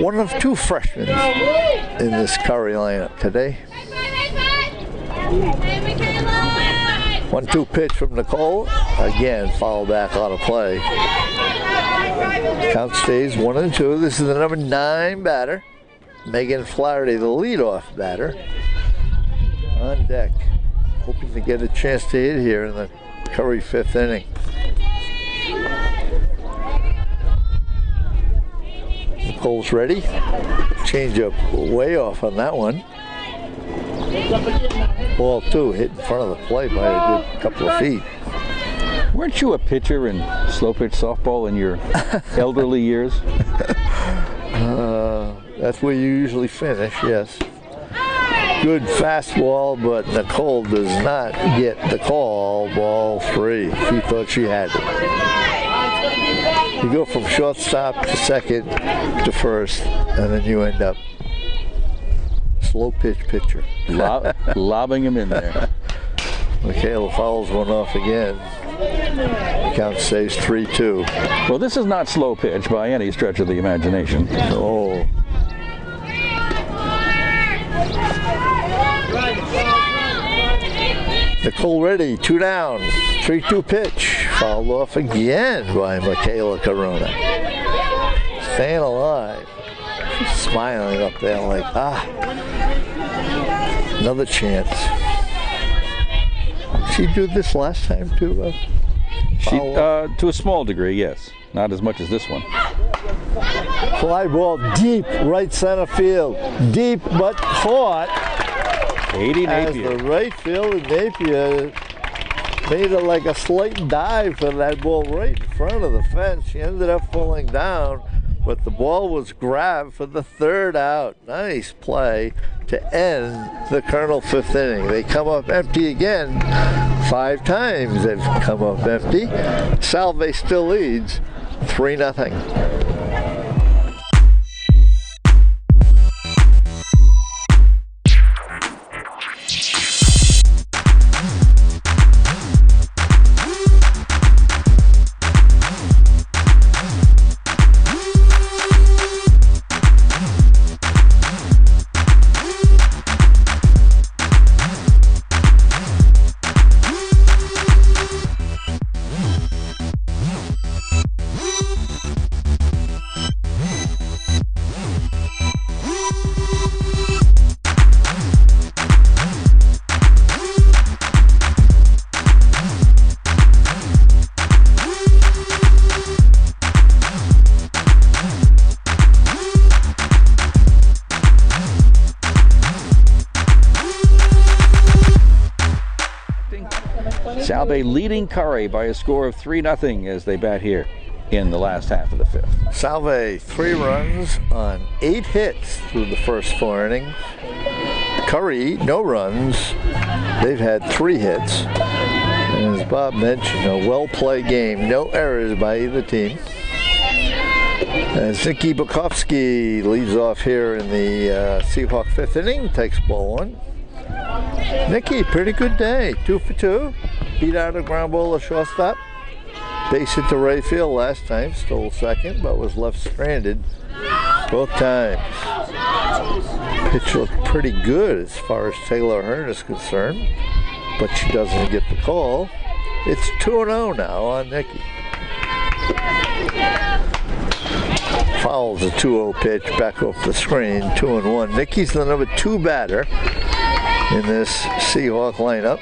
One of 2 freshmen in this Curry lineup today. 1-2 pitch from Nicole. Again, foul back out of play. Count stays 1-2. This is the number 9 batter. Megan Flaherty, the leadoff batter, on deck. Hoping to get a chance to hit here in the Curry 5th inning. Nicole's ready. Change up way off on that one. Ball 2 hit in front of the plate by a good couple of feet. Weren't you a pitcher in slow pitch softball in your elderly years? That's where you usually finish, yes. Good fastball, but Nicole does not get the call. Ball 3. She thought she had it. You go from shortstop to second to first, and then you end up slow pitch pitcher. Lobbing him in there. Michaela fouls one off again. Count stays 3-2. Well, this is not slow pitch by any stretch of the imagination. Oh. Nicole ready, 2 down, 3-2 pitch. Fouled off again by Michaela Corona. Staying alive. She's smiling up there like, another chance. She do this last time too? To a small degree, yes. Not as much as this one. Fly ball deep right center field. Deep but caught. Katie As Napier. the right fielder Napier made it like a slight dive for that ball right in front of the fence. She ended up falling down, but the ball was grabbed for the third out. Nice play to end the Colonel fifth inning. They come up empty again. 5 times they've come up empty. Salve still leads 3-0. Salve leading Curry by a score of 3-0 as they bat here in the last half of the fifth. Salve 3 runs on 8 hits through the first 4 innings. Curry, no runs. They've had 3 hits. And as Bob mentioned, a well-played game. No errors by either team. As Nikki Bukowski leads off here in the Seahawk 5th inning, takes ball 1. Nikki, pretty good day. 2 for 2. Beat out a ground ball to shortstop. Base hit to right field last time. Stole second, but was left stranded both times. Pitch looked pretty good as far as Taylor Hearn is concerned, but she doesn't get the call. It's 2-0 now on Nikki. Fouls a 2-0 pitch back off the screen. 2-1. Nikki's the number 2 batter in this Seahawk lineup.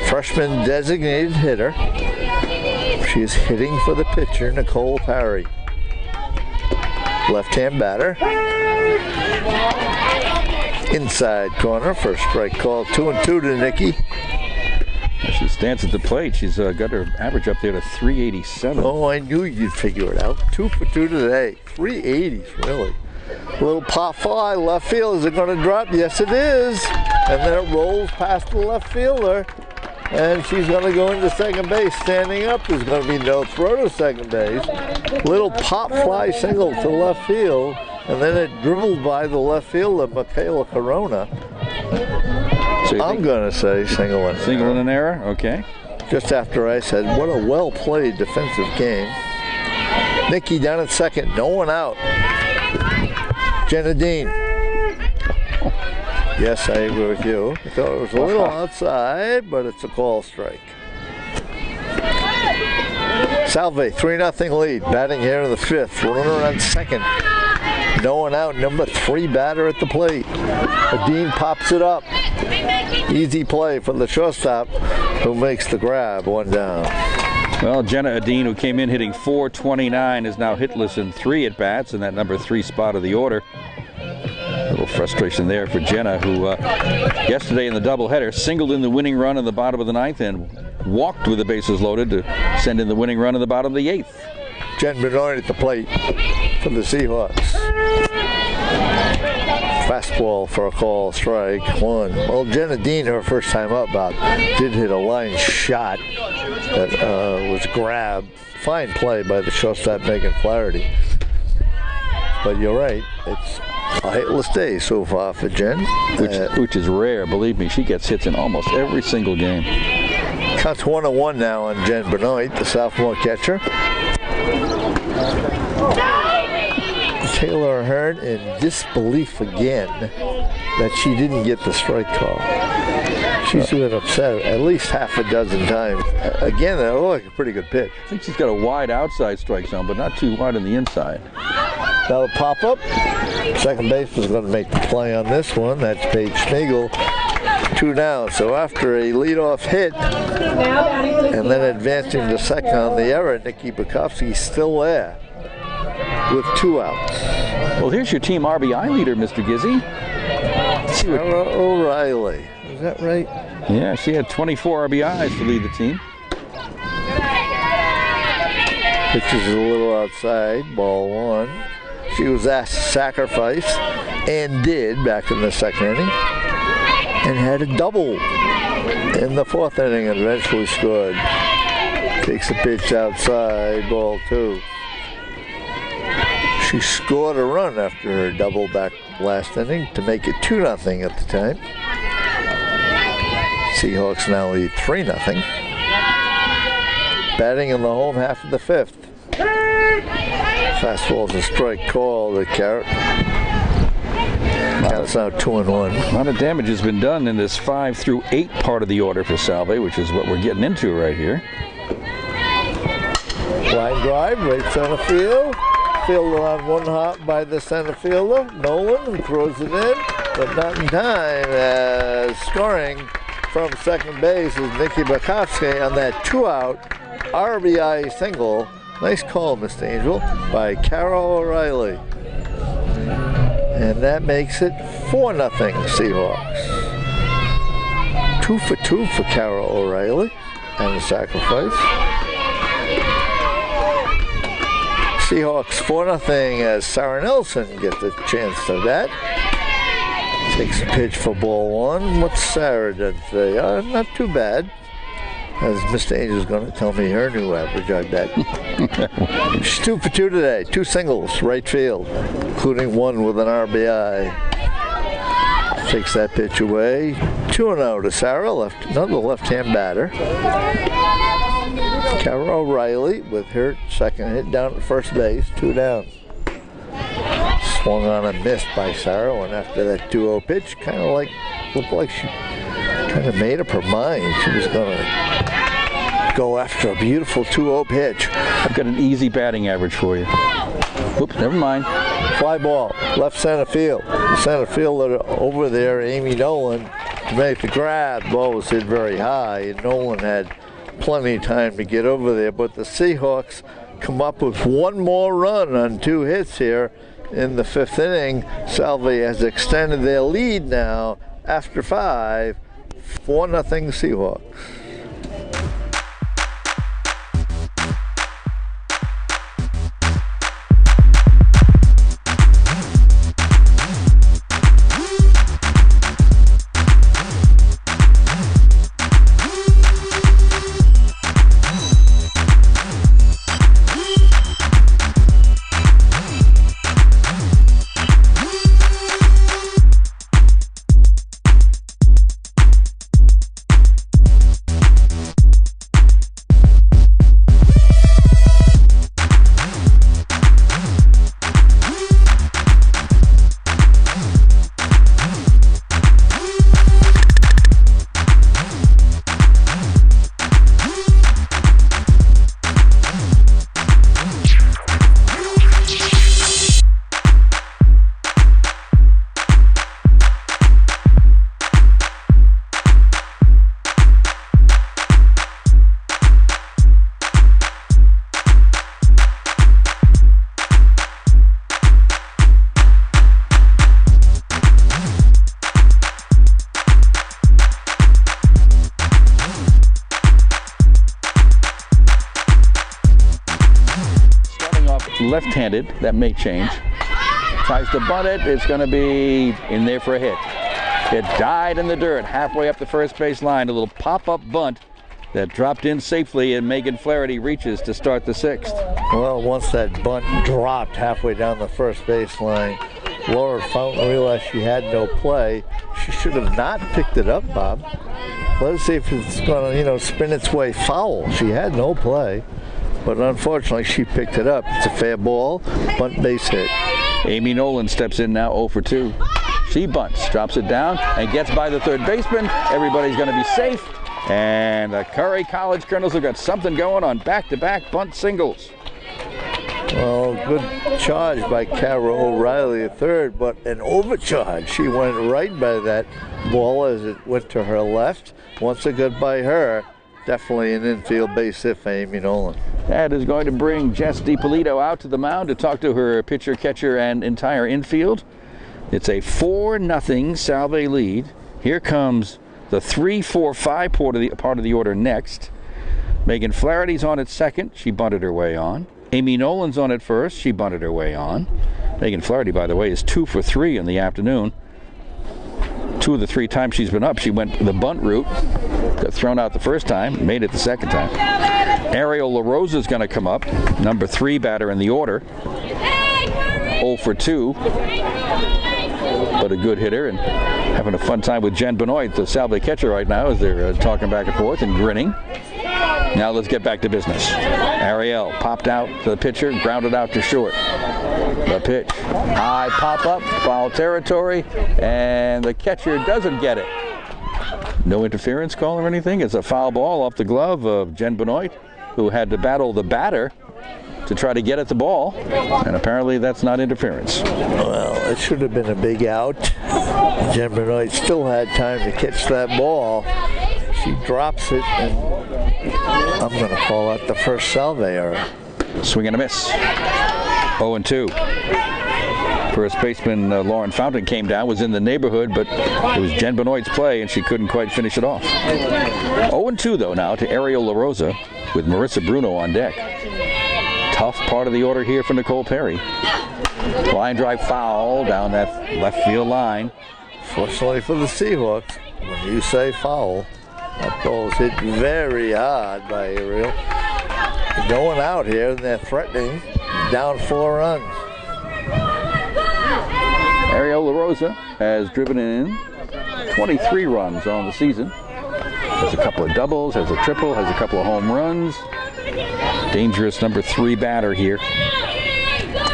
Freshman designated hitter. She is hitting for the pitcher, Nicole Parry. Left-hand batter. Inside corner for a strike call. 2-2 to Nikki. As she stands at the plate, she's got her average up there to 387. Oh, I knew you'd figure it out. 2 for 2 today. 380s, really. A little pop fly, left field. Is it going to drop? Yes, it is. And then it rolls past the left fielder. And she's going to go into second base. Standing up, there's going to be no throw to second base. Little pop fly single to left field. And then it dribbled by the left fielder, Michaela Corona. So I'm going to say single and single and an error? Okay. Just after I said, what a well-played defensive game. Nikki down at second, no one out. Jenna Dean. Yes, I agree with you. I thought it was a little outside, but it's a call strike. Salve, 3-0 lead. Batting here in the 5th. Runner on second. No one out. Number 3 batter at the plate. Dean pops it up. Easy play for the shortstop, who makes the grab. 1 down. Well, Jenna Adine, who came in hitting .429, is now hitless in 3 at-bats in that number 3 spot of the order. A little frustration there for Jenna, who yesterday in the doubleheader singled in the winning run in the bottom of the 9th and walked with the bases loaded to send in the winning run in the bottom of the 8th. Jen Bernard at the plate for the Seahawks. Fastball for a call, strike 1. Well, Jenna Dean, her first time up, Bob, did hit a line shot that was grabbed. Fine play by the shortstop, Megan Flaherty. But you're right, it's a hitless day so far for Jen. Which is rare, believe me. She gets hits in almost every single game. Counts 1-1 now on Jen Benoit, the sophomore catcher. Taylor Hearn in disbelief again that she didn't get the strike call. She's been upset at least half a dozen times. Again, that looked like a pretty good pitch. I think she's got a wide outside strike zone, but not too wide on the inside. That'll pop up. Second baseman's going to make the play on this one. That's Paige Schmigel. 2 down. So after a leadoff hit and then advancing to second on the error, Nikki Bukowski's still there. with 2 outs. Well, here's your team RBI leader, Mr. Gizzy. Let's see what- Sarah O'Reilly. Is that right? Yeah, she had 24 RBIs to lead the team. Pitches a little outside, ball 1. She was asked to sacrifice, and did back in the 2nd inning, and had a double in the 4th inning and eventually scored. Takes a pitch outside, ball 2. She scored a run after her double back last inning to make it 2-0 at the time. Seahawks now lead 3-0. Batting in the home half of the 5th. Fastball's a strike call to Carrot. Carrot's now 2-1. A lot of damage has been done in this 5 through 8 part of the order for Salve, which is what we're getting into right here. Line drive, right center field. Fielded on 1 hop by the center fielder, Nolan, who throws it in, but not in time, as scoring from second base is Nikki Bakovsky on that 2-out RBI single. Nice call, Mr. Angel, by Carol O'Reilly. And that makes it 4-0 Seahawks. 2 for 2 for Carol O'Reilly and the sacrifice. Seahawks 4-0 as Sarah Nelson gets a chance to bat. Takes a pitch for ball 1. What's Sarah done today? Not too bad. As Mr. Angel's going to tell me her new average, I bet. She's 2 for 2 today. 2 singles, right field, including 1 with an RBI. Takes that pitch away. 2-0 to Sarah, another left-hand batter. Carol O'Reilly with her second hit down at first base, 2 down. Swung on and missed by Sarah, and after that 2-0 pitch, looked like she kind of made up her mind. She was going to go after a beautiful 2-0 pitch. I've got an easy batting average for you. Oops, never mind. Fly ball, left center field. Center fielder over there, Amy Nolan, to make the grab. Ball was hit very high, and Nolan had plenty of time to get over there, but the Seahawks come up with 1 more run on 2 hits here in the 5th inning. Salve has extended their lead now after 5, 4-0 Seahawks. Left-handed, that may change. Tries to bunt it, it's going to be in there for a hit. It died in the dirt halfway up the first base line. A little pop-up bunt that dropped in safely, and Megan Flaherty reaches to start the 6th. Well, once that bunt dropped halfway down the first base line, Laura Fountain realized she had no play. She should have not picked it up, Bob. Let's see if it's going to, spin its way foul. She had no play. But unfortunately, she picked it up. It's a fair ball, bunt base hit. Amy Nolan steps in now 0 for 2. She bunts, drops it down, and gets by the third baseman. Everybody's going to be safe. And the Curry College Colonels have got something going on back-to-back bunt singles. Well, good charge by Carol O'Reilly at third, but an overcharge. She went right by that ball as it went to her left. Once it got by her, definitely an infield base hit for Amy Nolan. That is going to bring Jess DiPolito out to the mound to talk to her pitcher, catcher, and entire infield. It's a 4-0 Salve lead. Here comes the 3-4-5 part of the order next. Megan Flaherty's on at second. She bunted her way on. Amy Nolan's on at first. She bunted her way on. Megan Flaherty, by the way, is 2 for 3 in the afternoon. 2 of the 3 times she's been up, she went the bunt route. Got thrown out the first time, made it the second time. Ariel LaRosa is going to come up, number 3 batter in the order. 0 for 2, but a good hitter and having a fun time with Jen Benoit, the Salve catcher right now, as they're talking back and forth and grinning. Now let's get back to business. Ariel popped out to the pitcher, grounded out to short. The pitch, high pop up, foul territory, and the catcher doesn't get it. No interference call or anything. It's a foul ball off the glove of Jen Benoit, who had to battle the batter to try to get at the ball, and apparently that's not interference. Well, it should have been a big out. Jen Benoit still had time to catch that ball. She drops it, and I'm going to call out the first Salve error. Swing and a miss. 0-2. First baseman Lauren Fountain came down, was in the neighborhood, but it was Jen Benoit's play, and she couldn't quite finish it off. 0-2 though now to Ariel LaRosa with Marissa Bruno on deck. Tough part of the order here for Nicole Perry. Line drive foul down that left field line. Fortunately for the Seahawks, when you say foul, that ball's hit very hard by Ariel. They're going out here, and they're threatening, down 4 runs. Ariel LaRosa has driven in 23 runs on the season. Has a couple of doubles, has a triple, has a couple of home runs. Dangerous number 3 batter here.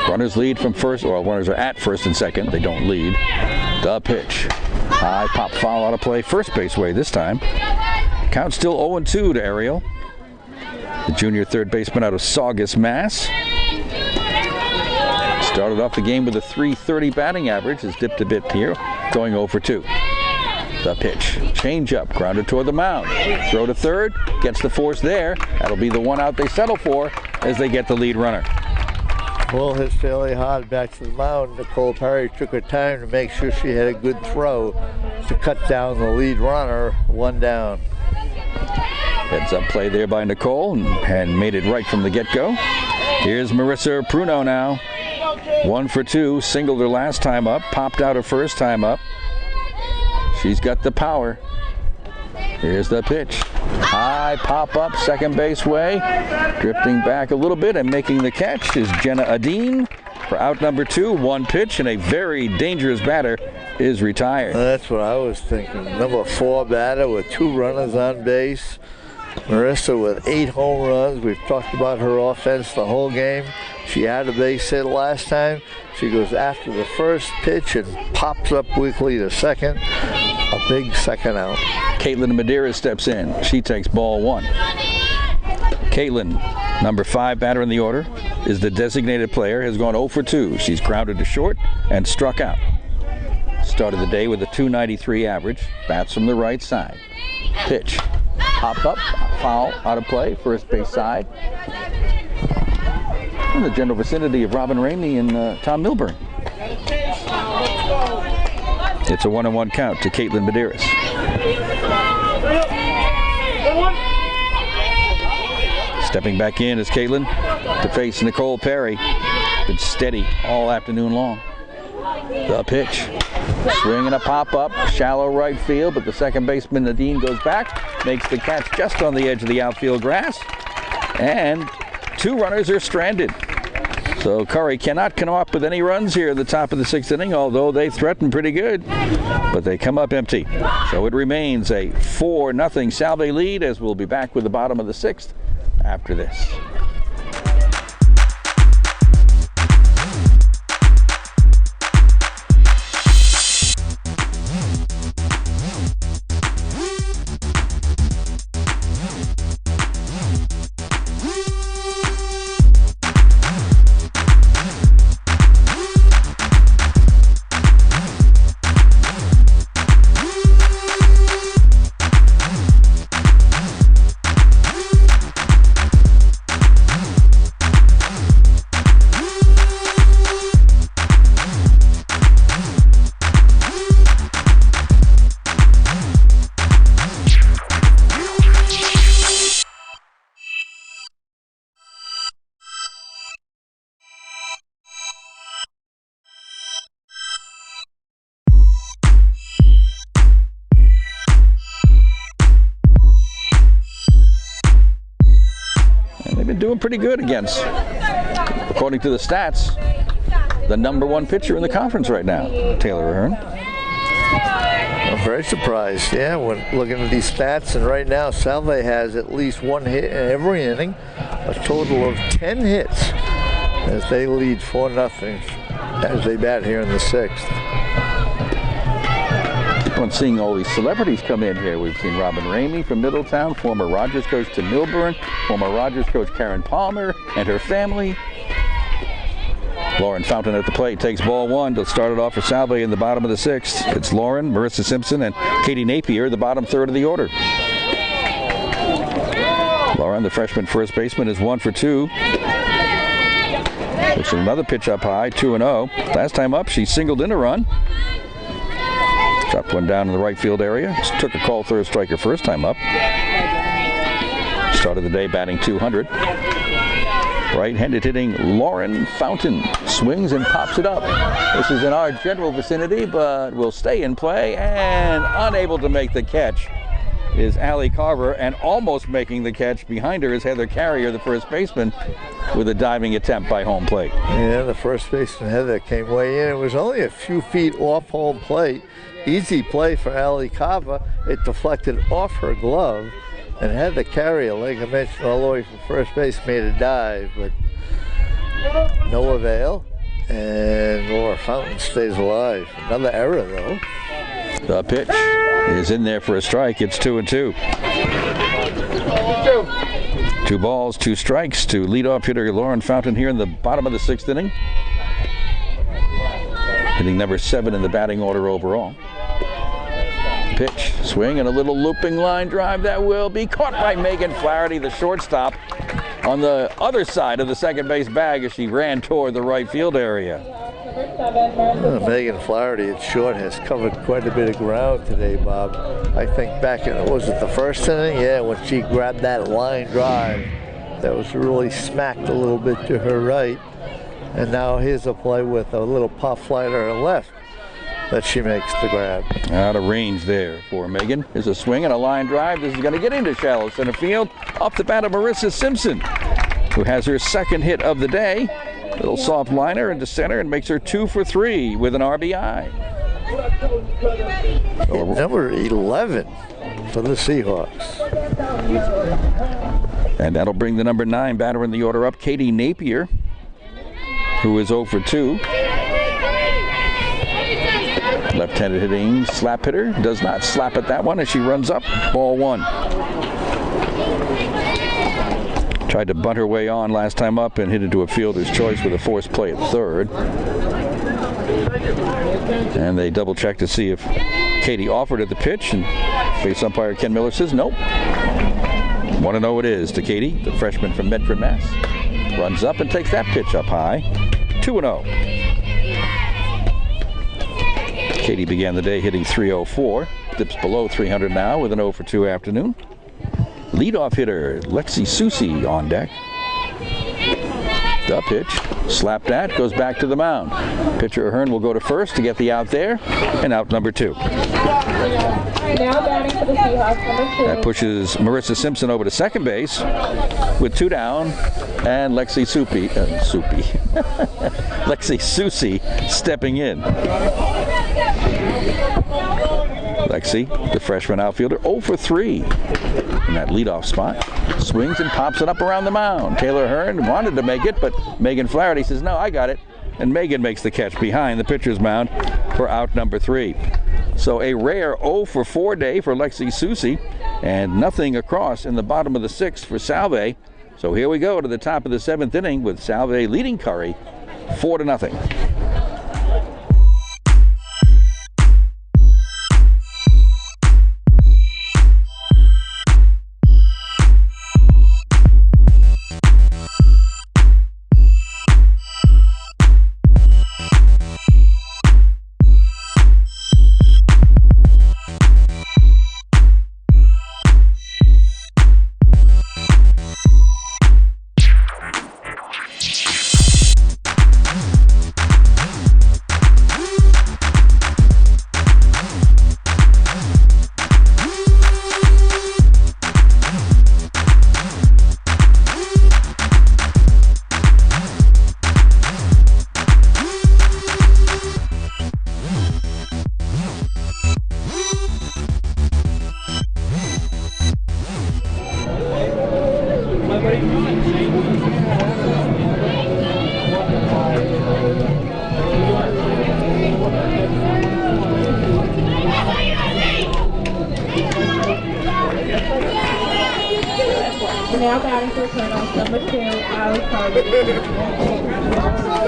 Runners lead from first, or runners are at first and second. They don't lead. The pitch. High pop foul out of play. First base way this time. Count still 0-2 to Ariel. The junior third baseman out of Saugus, Mass. Started off the game with a .330 batting average. Has dipped a bit here, going 0 for 2. The pitch. Change up. Grounded toward the mound. Throw to third. Gets the force there. That'll be the one out they settle for as they get the lead runner. Ball hit fairly hard back to the mound. Nicole Perry took her time to make sure she had a good throw to cut down the lead runner. 1 down. Heads up play there by Nicole and made it right from the get-go. Here's Marissa Pruno now. 1 for 2. Singled her last time up. Popped out her first time up. She's got the power. Here's the pitch. High pop up second base way. Drifting back a little bit and making the catch is Jenna Adine for out number 2. 1 pitch, and a very dangerous batter is retired. That's what I was thinking. Number 4 batter with 2 runners on base. Marissa with 8 home runs. We've talked about her offense the whole game. She had a base hit last time. She goes after the first pitch and pops up weakly to second. A big second out. Caitlin Madeira steps in. She takes ball 1. Caitlin, number 5 batter in the order, is the designated player, has gone 0 for 2. She's grounded to short and struck out. Started the day with a .293 average. Bats from the right side. Pitch. Pop up, foul, out of play, first base side. In the general vicinity of Robin Ramey and Tom Milburn. It's a 1-1 count to Caitlin Medeiros. Stepping back in is Caitlin to face Nicole Perry. Been steady all afternoon long. The pitch. Swing and a pop-up, shallow right field, but the second baseman, Nadine, goes back, makes the catch just on the edge of the outfield grass, and 2 runners are stranded. So Curry cannot come up with any runs here at the top of the 6th inning, although they threaten pretty good, but they come up empty. So it remains a 4-0 Salve lead, as we'll be back with the bottom of the 6th after this. doing pretty good against, according to the stats, the #1 pitcher in the conference right now, Taylor Ahern. I'm very surprised, yeah, when looking at these stats. And right now, Salve has at least 1 hit in every inning, a total of 10 hits, as they lead 4-0 as they bat here in the 6th. I'm seeing all these celebrities come in here. We've seen Robin Ramey from Middletown, former Rogers coach Tim Milburn, former Rogers coach Karen Palmer and her family. Lauren Fountain at the plate takes ball 1 to start it off for Salve in the bottom of the 6th. It's Lauren, Marissa Simpson, and Katie Napier, the bottom third of the order. Lauren, the freshman first baseman, is 1 for 2. It's another pitch up high, 2-0. Last time up, she singled in a run. Dropped one down in the right field area. Took a call third striker first time up. Started the day batting 200. Right-handed hitting Lauren Fountain swings and pops it up. This is in our general vicinity, but will stay in play, and unable to make the catch is Allie Carver, and almost making the catch behind her is Heather Carrier, the first baseman, with a diving attempt by home plate. Yeah, the first baseman Heather came way in. It was only a few feet off home plate. Easy play for Allie Carver. It deflected off her glove. And Heather Carrier, like I mentioned, all the way from first base, made a dive, but no avail. And Laura Fountain stays alive. Another error, though. The pitch is in there for a strike. It's 2-2. 2 balls, 2 strikes to leadoff hitter Lauren Fountain here in the bottom of the 6th inning. Hitting number 7 in the batting order overall. Pitch, swing, and a little looping line drive that will be caught by Megan Flaherty, the shortstop, on the other side of the second base bag as she ran toward the right field area. Megan Flaherty at short has covered quite a bit of ground today, Bob. I think back in, was it the first inning? Yeah, when she grabbed that line drive, that was really smacked a little bit to her right. And now here's a play with a little pop fly to her left that she makes the grab. Out of range there for Megan. There's a swing and a line drive. This is going to get into shallow center field. Off the bat of Marissa Simpson, who has her second hit of the day. Little soft liner into center and makes her 2 for 3 with an RBI. Number 11 for the Seahawks. And that'll bring the number 9 batter in the order up, Katie Napier, who is 0 for 2. Left-handed hitting slap hitter. Does not slap at that one as she runs up. Ball 1. Tried to bunt her way on last time up and hit into a fielder's choice with a forced play at third. And they double check to see if Katie offered at the pitch, and base umpire Ken Miller says nope. 1-0 it is to Katie, the freshman from Medford, Mass. Runs up and takes that pitch up high. 2-0. Katie began the day hitting .304, dips below 300 now with an 0 for 2 afternoon. Leadoff hitter Lexi Susi on deck. The pitch, slapped at, goes back to the mound. Pitcher Ahern will go to first to get the out there, and out number 2. Now batting for the Seahawks, number 2. That pushes Marissa Simpson over to second base with 2 down, and Lexi Lexi Susi stepping in. Lexi, the freshman outfielder, 0 for 3 in that leadoff spot. Swings and pops it up around the mound. Taylor Ahern wanted to make it, but Megan Flaherty says, no, I got it. And Megan makes the catch behind the pitcher's mound for out number 3. So a rare 0 for 4 day for Lexi Susi, and nothing across in the bottom of the 6th for Salve. So here we go to the top of the 7th inning with Salve leading Curry 4-0.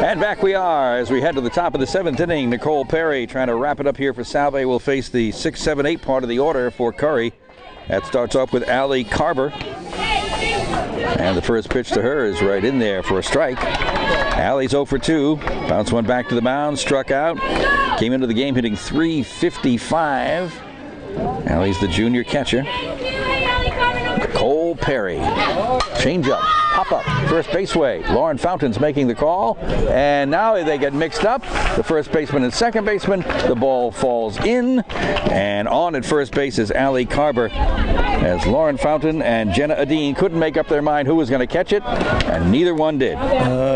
And back we are as we head to the top of the 7th inning. Nicole Perry trying to wrap it up here for Salve will face the 6, 7, 8 part of the order for Curry. That starts off with Allie Carver. And the first pitch to her is right in there for a strike. Allie's 0 for 2. Bounced one back to the mound, struck out. Came into the game hitting .355. Allie's the junior catcher. Nicole Perry. Change up. Pop up, first base way. Lauren Fountain's making the call, and now they get mixed up. The first baseman and second baseman. The ball falls in, and on at first base is Allie Carver, as Lauren Fountain and Jenna Adine couldn't make up their mind who was going to catch it, and neither one did.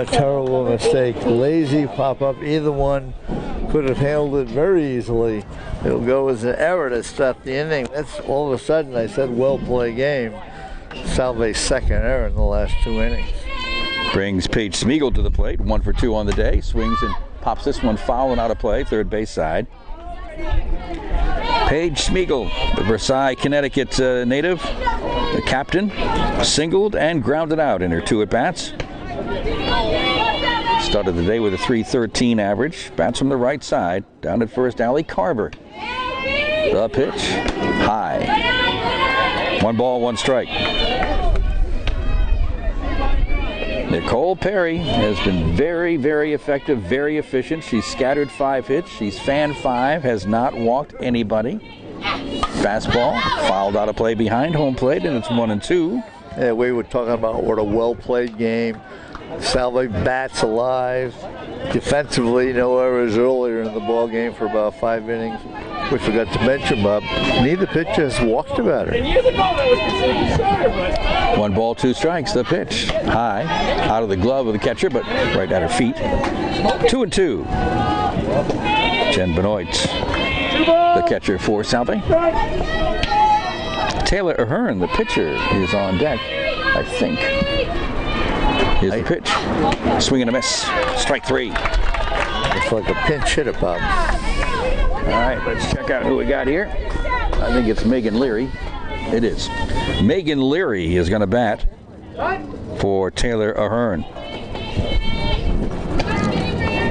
Terrible mistake. Lazy pop up. Either one could have handled it very easily. It'll go as an error to start the inning. That's all of a sudden I said well played game. Salve's second error in the last 2 innings. Brings Paige Smeagol to the plate, 1 for 2 on the day. Swings and pops this one foul and out of play, third base side. Paige Smeagol, the Versailles, Connecticut native, the captain, singled and grounded out in her 2 at-bats. Started the day with a .313 average. Bats from the right side. Down at first, Allie Carver. The pitch, high. 1 ball, 1 strike. Nicole Perry has been very, very effective, very efficient. She's scattered 5 hits. She's fanned 5, has not walked anybody. Fastball, fouled out of play behind home plate, and it's 1-2. Yeah, we were talking about what a well-played game. Salve bats alive. Defensively, no errors earlier in the ball game for about 5 innings. We forgot to mention, Bob, neither pitcher has walked about her. 1 ball, 2 strikes. The pitch, high, out of the glove of the catcher, but right at her feet. 2-2. Jen Benoit, the catcher for Salve. Taylor Ahern, the pitcher, is on deck, I think. Here's the pitch. Swing and a miss. Strike 3. It's like a pinch hitter, Bob. All right, let's check out who we got here. I think it's Megan Leary. It is. Megan Leary is going to bat for Taylor Ahern.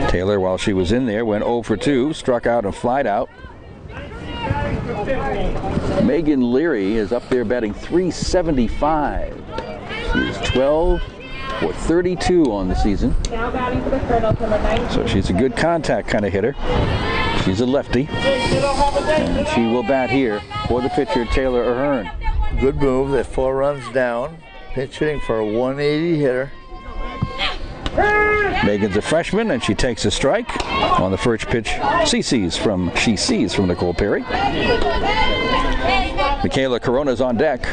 Taylor, while she was in there, went 0 for 2, struck out and flied out. Megan Leary is up there batting .375. She is 12 for 32 on the season. Now batting for the Colonels, number 19. So she's a good contact kind of hitter. She's a lefty. And she will bat here for the pitcher, Taylor Ahern. Good move. They're 4 runs down. Pitch hitting for a 180 hitter. Megan's a freshman, and she takes a strike on the first pitch. She sees from Nicole Perry. Michaela Corona's on deck.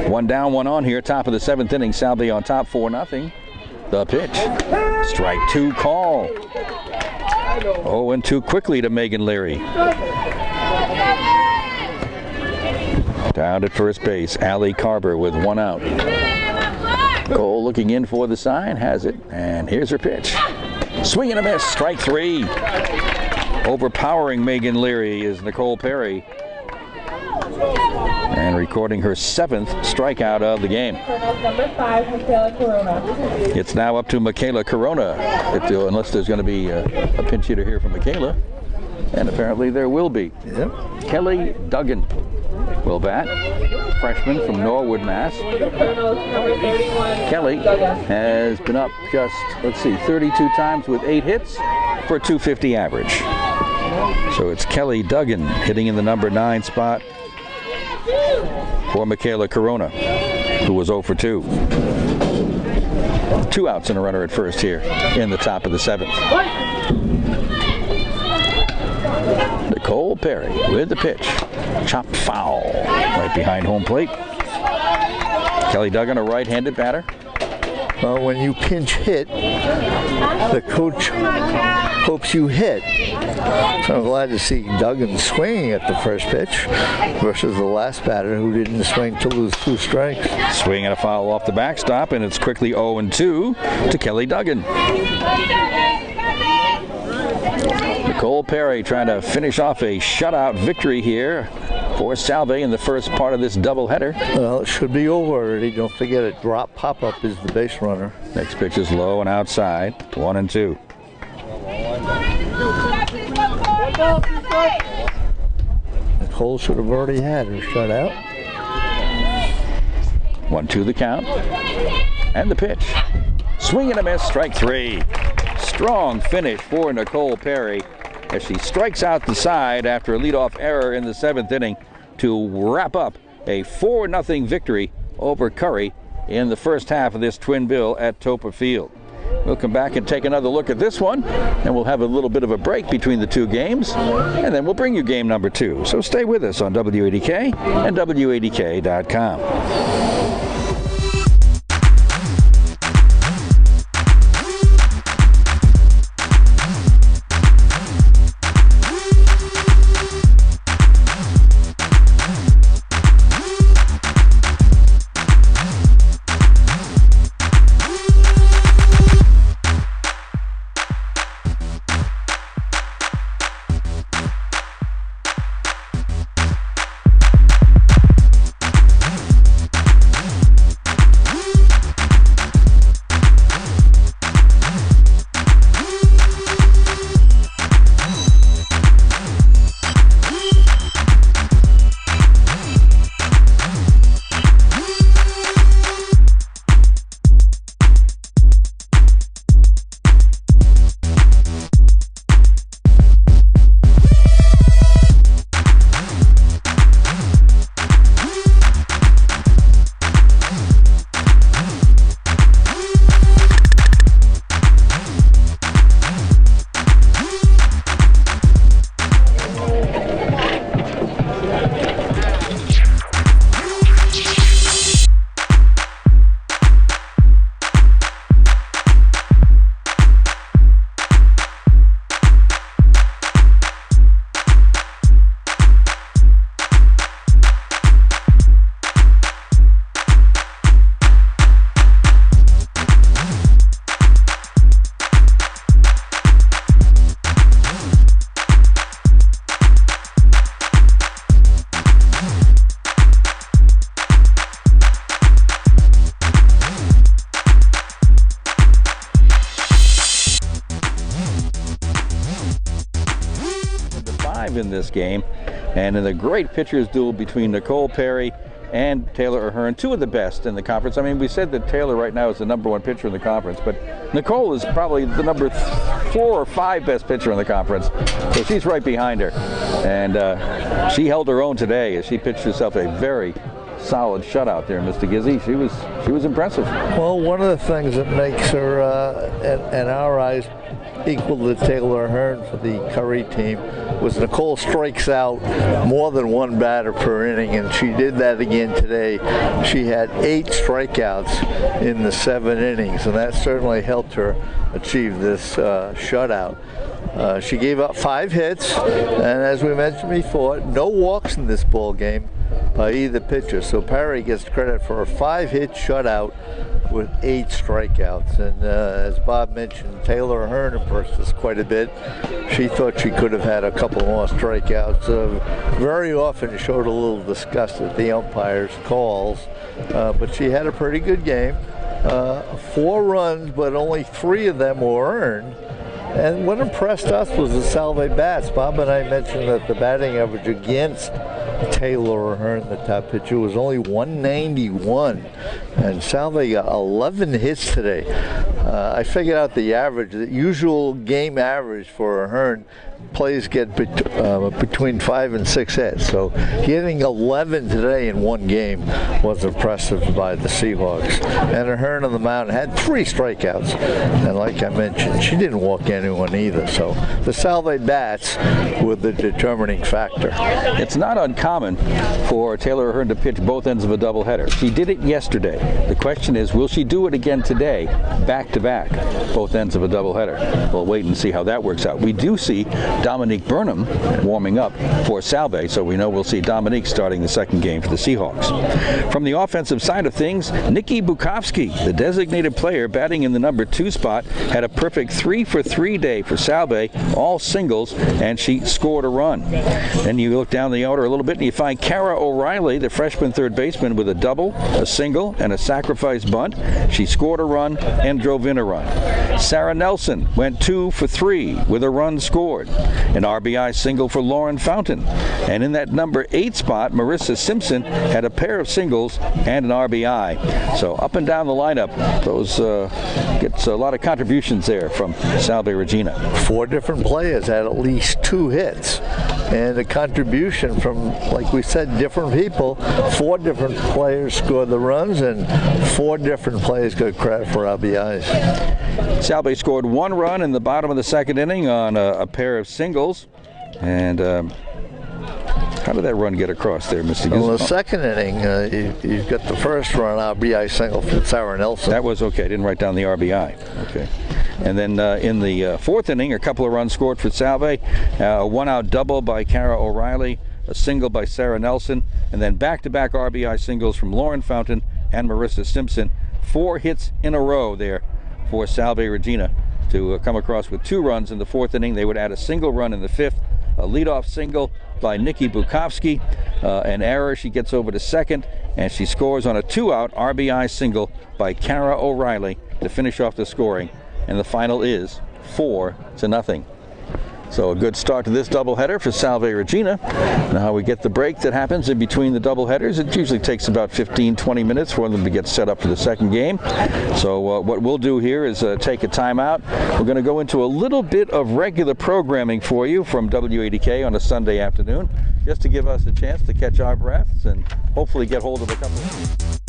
1 down, 1 on here. Top of the 7th inning. Salve on top, 4-0. The pitch. Strike 2 call. 0-2 quickly to Megan Leary. Down at first base, Allie Carver with 1 out. Cole looking in for the sign, has it, and here's her pitch. Swing and a miss, strike 3. Overpowering Megan Leary is Nicole Perry. And recording her 7th strikeout of the game. Colonels, number 5, Michaela Corona. It's now up to Michaela Corona, unless there's going to be a pinch hitter here from Michaela. And apparently there will be. Yep. Kelly Duggan will bat. Freshman from Norwood, Mass. Colonels, number 31. Kelly has been up just, 32 times with 8 hits for a .250 average. So it's Kelly Duggan hitting in the number 9 spot for Michaela Corona, who was 0 for 2. 2 outs and a runner at first here in the top of the 7th. Nicole Perry with the pitch. Chop foul right behind home plate. Kelly Duggan, a right-handed batter. Well, when you pinch hit, the coach hopes you hit. So I'm glad to see Duggan swinging at the first pitch versus the last batter who didn't swing to lose 2 strikes. Swing and a foul off the backstop, and it's quickly 0-2 to Kelly Duggan. Nicole Perry trying to finish off a shutout victory here for Salve in the first part of this doubleheader. Well, it should be over already. Don't forget a drop pop-up is the base runner. Next pitch is low and outside, 1-2. Nicole should have already had her shutout. 1-2 the count. And the pitch. Swing and a miss, strike 3. Strong finish for Nicole Perry as she strikes out the side after a leadoff error in the 7th inning to wrap up a 4-0 victory over Curry in the first half of this twin bill at Topper Field. We'll come back and take another look at this one, and we'll have a little bit of a break between the two games, and then we'll bring you game number 2. So stay with us on WADK and WADK.com. In this game, and in the great pitchers duel between Nicole Perry and Taylor Ahern, two of the best in the conference. I mean, we said that Taylor right now is the #1 pitcher in the conference, but Nicole is probably the number 4 or 5 best pitcher in the conference, so she's right behind her, and she held her own today as she pitched herself a very solid shutout there, Mr. Gizzy. She was impressive. Well, one of the things that makes her, in our eyes, equal to Taylor Ahern for the Curry team was Nicole strikes out more than one batter per inning, and she did that again today. She had 8 strikeouts in the 7 innings, and that certainly helped her achieve this shutout. She gave up 5 hits, and as we mentioned before, no walks in this ball game by either pitcher. So Perry gets credit for a 5-hit shutout with 8 strikeouts. And as Bob mentioned, Taylor Ahern impressed us quite a bit. She thought she could have had a couple more strikeouts. Very often showed a little disgust at the umpires' calls, but she had a pretty good game. 4 runs, but only 3 of them were earned. And what impressed us was the Salve bats. Bob and I mentioned that the batting average against Taylor Ahern, the top pitcher, was only 191, and Salve got 11 hits today. I figured out the average, the usual game average for Ahern. Players get between 5 and 6 hits, so getting 11 today in one game was impressive by the Seahawks. And Ahern on the mound had 3 strikeouts, and like I mentioned, she didn't walk anyone either. So the Salve bats were the determining factor. It's not uncommon for Taylor Ahern to pitch both ends of a doubleheader. She did it yesterday. The question is, will she do it again today, back to back, both ends of a doubleheader? We'll wait and see how that works out. We do see Dominique Burnham warming up for Salve, so we know we'll see Dominique starting the second game for the Seahawks. From the offensive side of things, Nikki Bukowski, the designated player batting in the number 2 spot, had a perfect 3-for-3 day for Salve, all singles, and she scored a run. Then you look down the order a little bit, it, and you find Kara O'Reilly, the freshman third baseman, with a double, a single, and a sacrifice bunt. She scored a run and drove in a run. Sarah Nelson went 2 for 3 with a run scored. An RBI single for Lauren Fountain. And in that number 8 spot, Marissa Simpson had a pair of singles and an RBI. So up and down the lineup, those gets a lot of contributions there from Salve Regina. 4 different players had at least 2 hits. And a contribution from, like we said, different people. 4 different players scored the runs, and 4 different players got credit for RBIs. Salve scored 1 run in the bottom of the second inning on a pair of singles. And how did that run get across there, Mr. Well, in Gizmo? the second inning, you've got the first run RBI single from Sarah Nelson. That was okay. I didn't write down the RBI. Okay. And then in the fourth inning, a couple of runs scored for Salve. A one-out double by Kara O'Reilly, a single by Sarah Nelson, and then back-to-back RBI singles from Lauren Fountain and Marissa Simpson. 4 hits in a row there for Salve Regina to come across with 2 runs in the fourth inning. They would add a single run in the fifth, a leadoff single by Nikki Bukowski, an error. She gets over to second, and she scores on a 2-out RBI single by Kara O'Reilly to finish off the scoring. And the final is 4-0. So a good start to this doubleheader for Salve Regina. Now we get the break that happens in between the doubleheaders. It usually takes about 15-20 minutes for them to get set up for the second game. So what we'll do here is take a timeout. We're going to go into a little bit of regular programming for you from W80K on a Sunday afternoon, just to give us a chance to catch our breaths and hopefully get hold of a couple of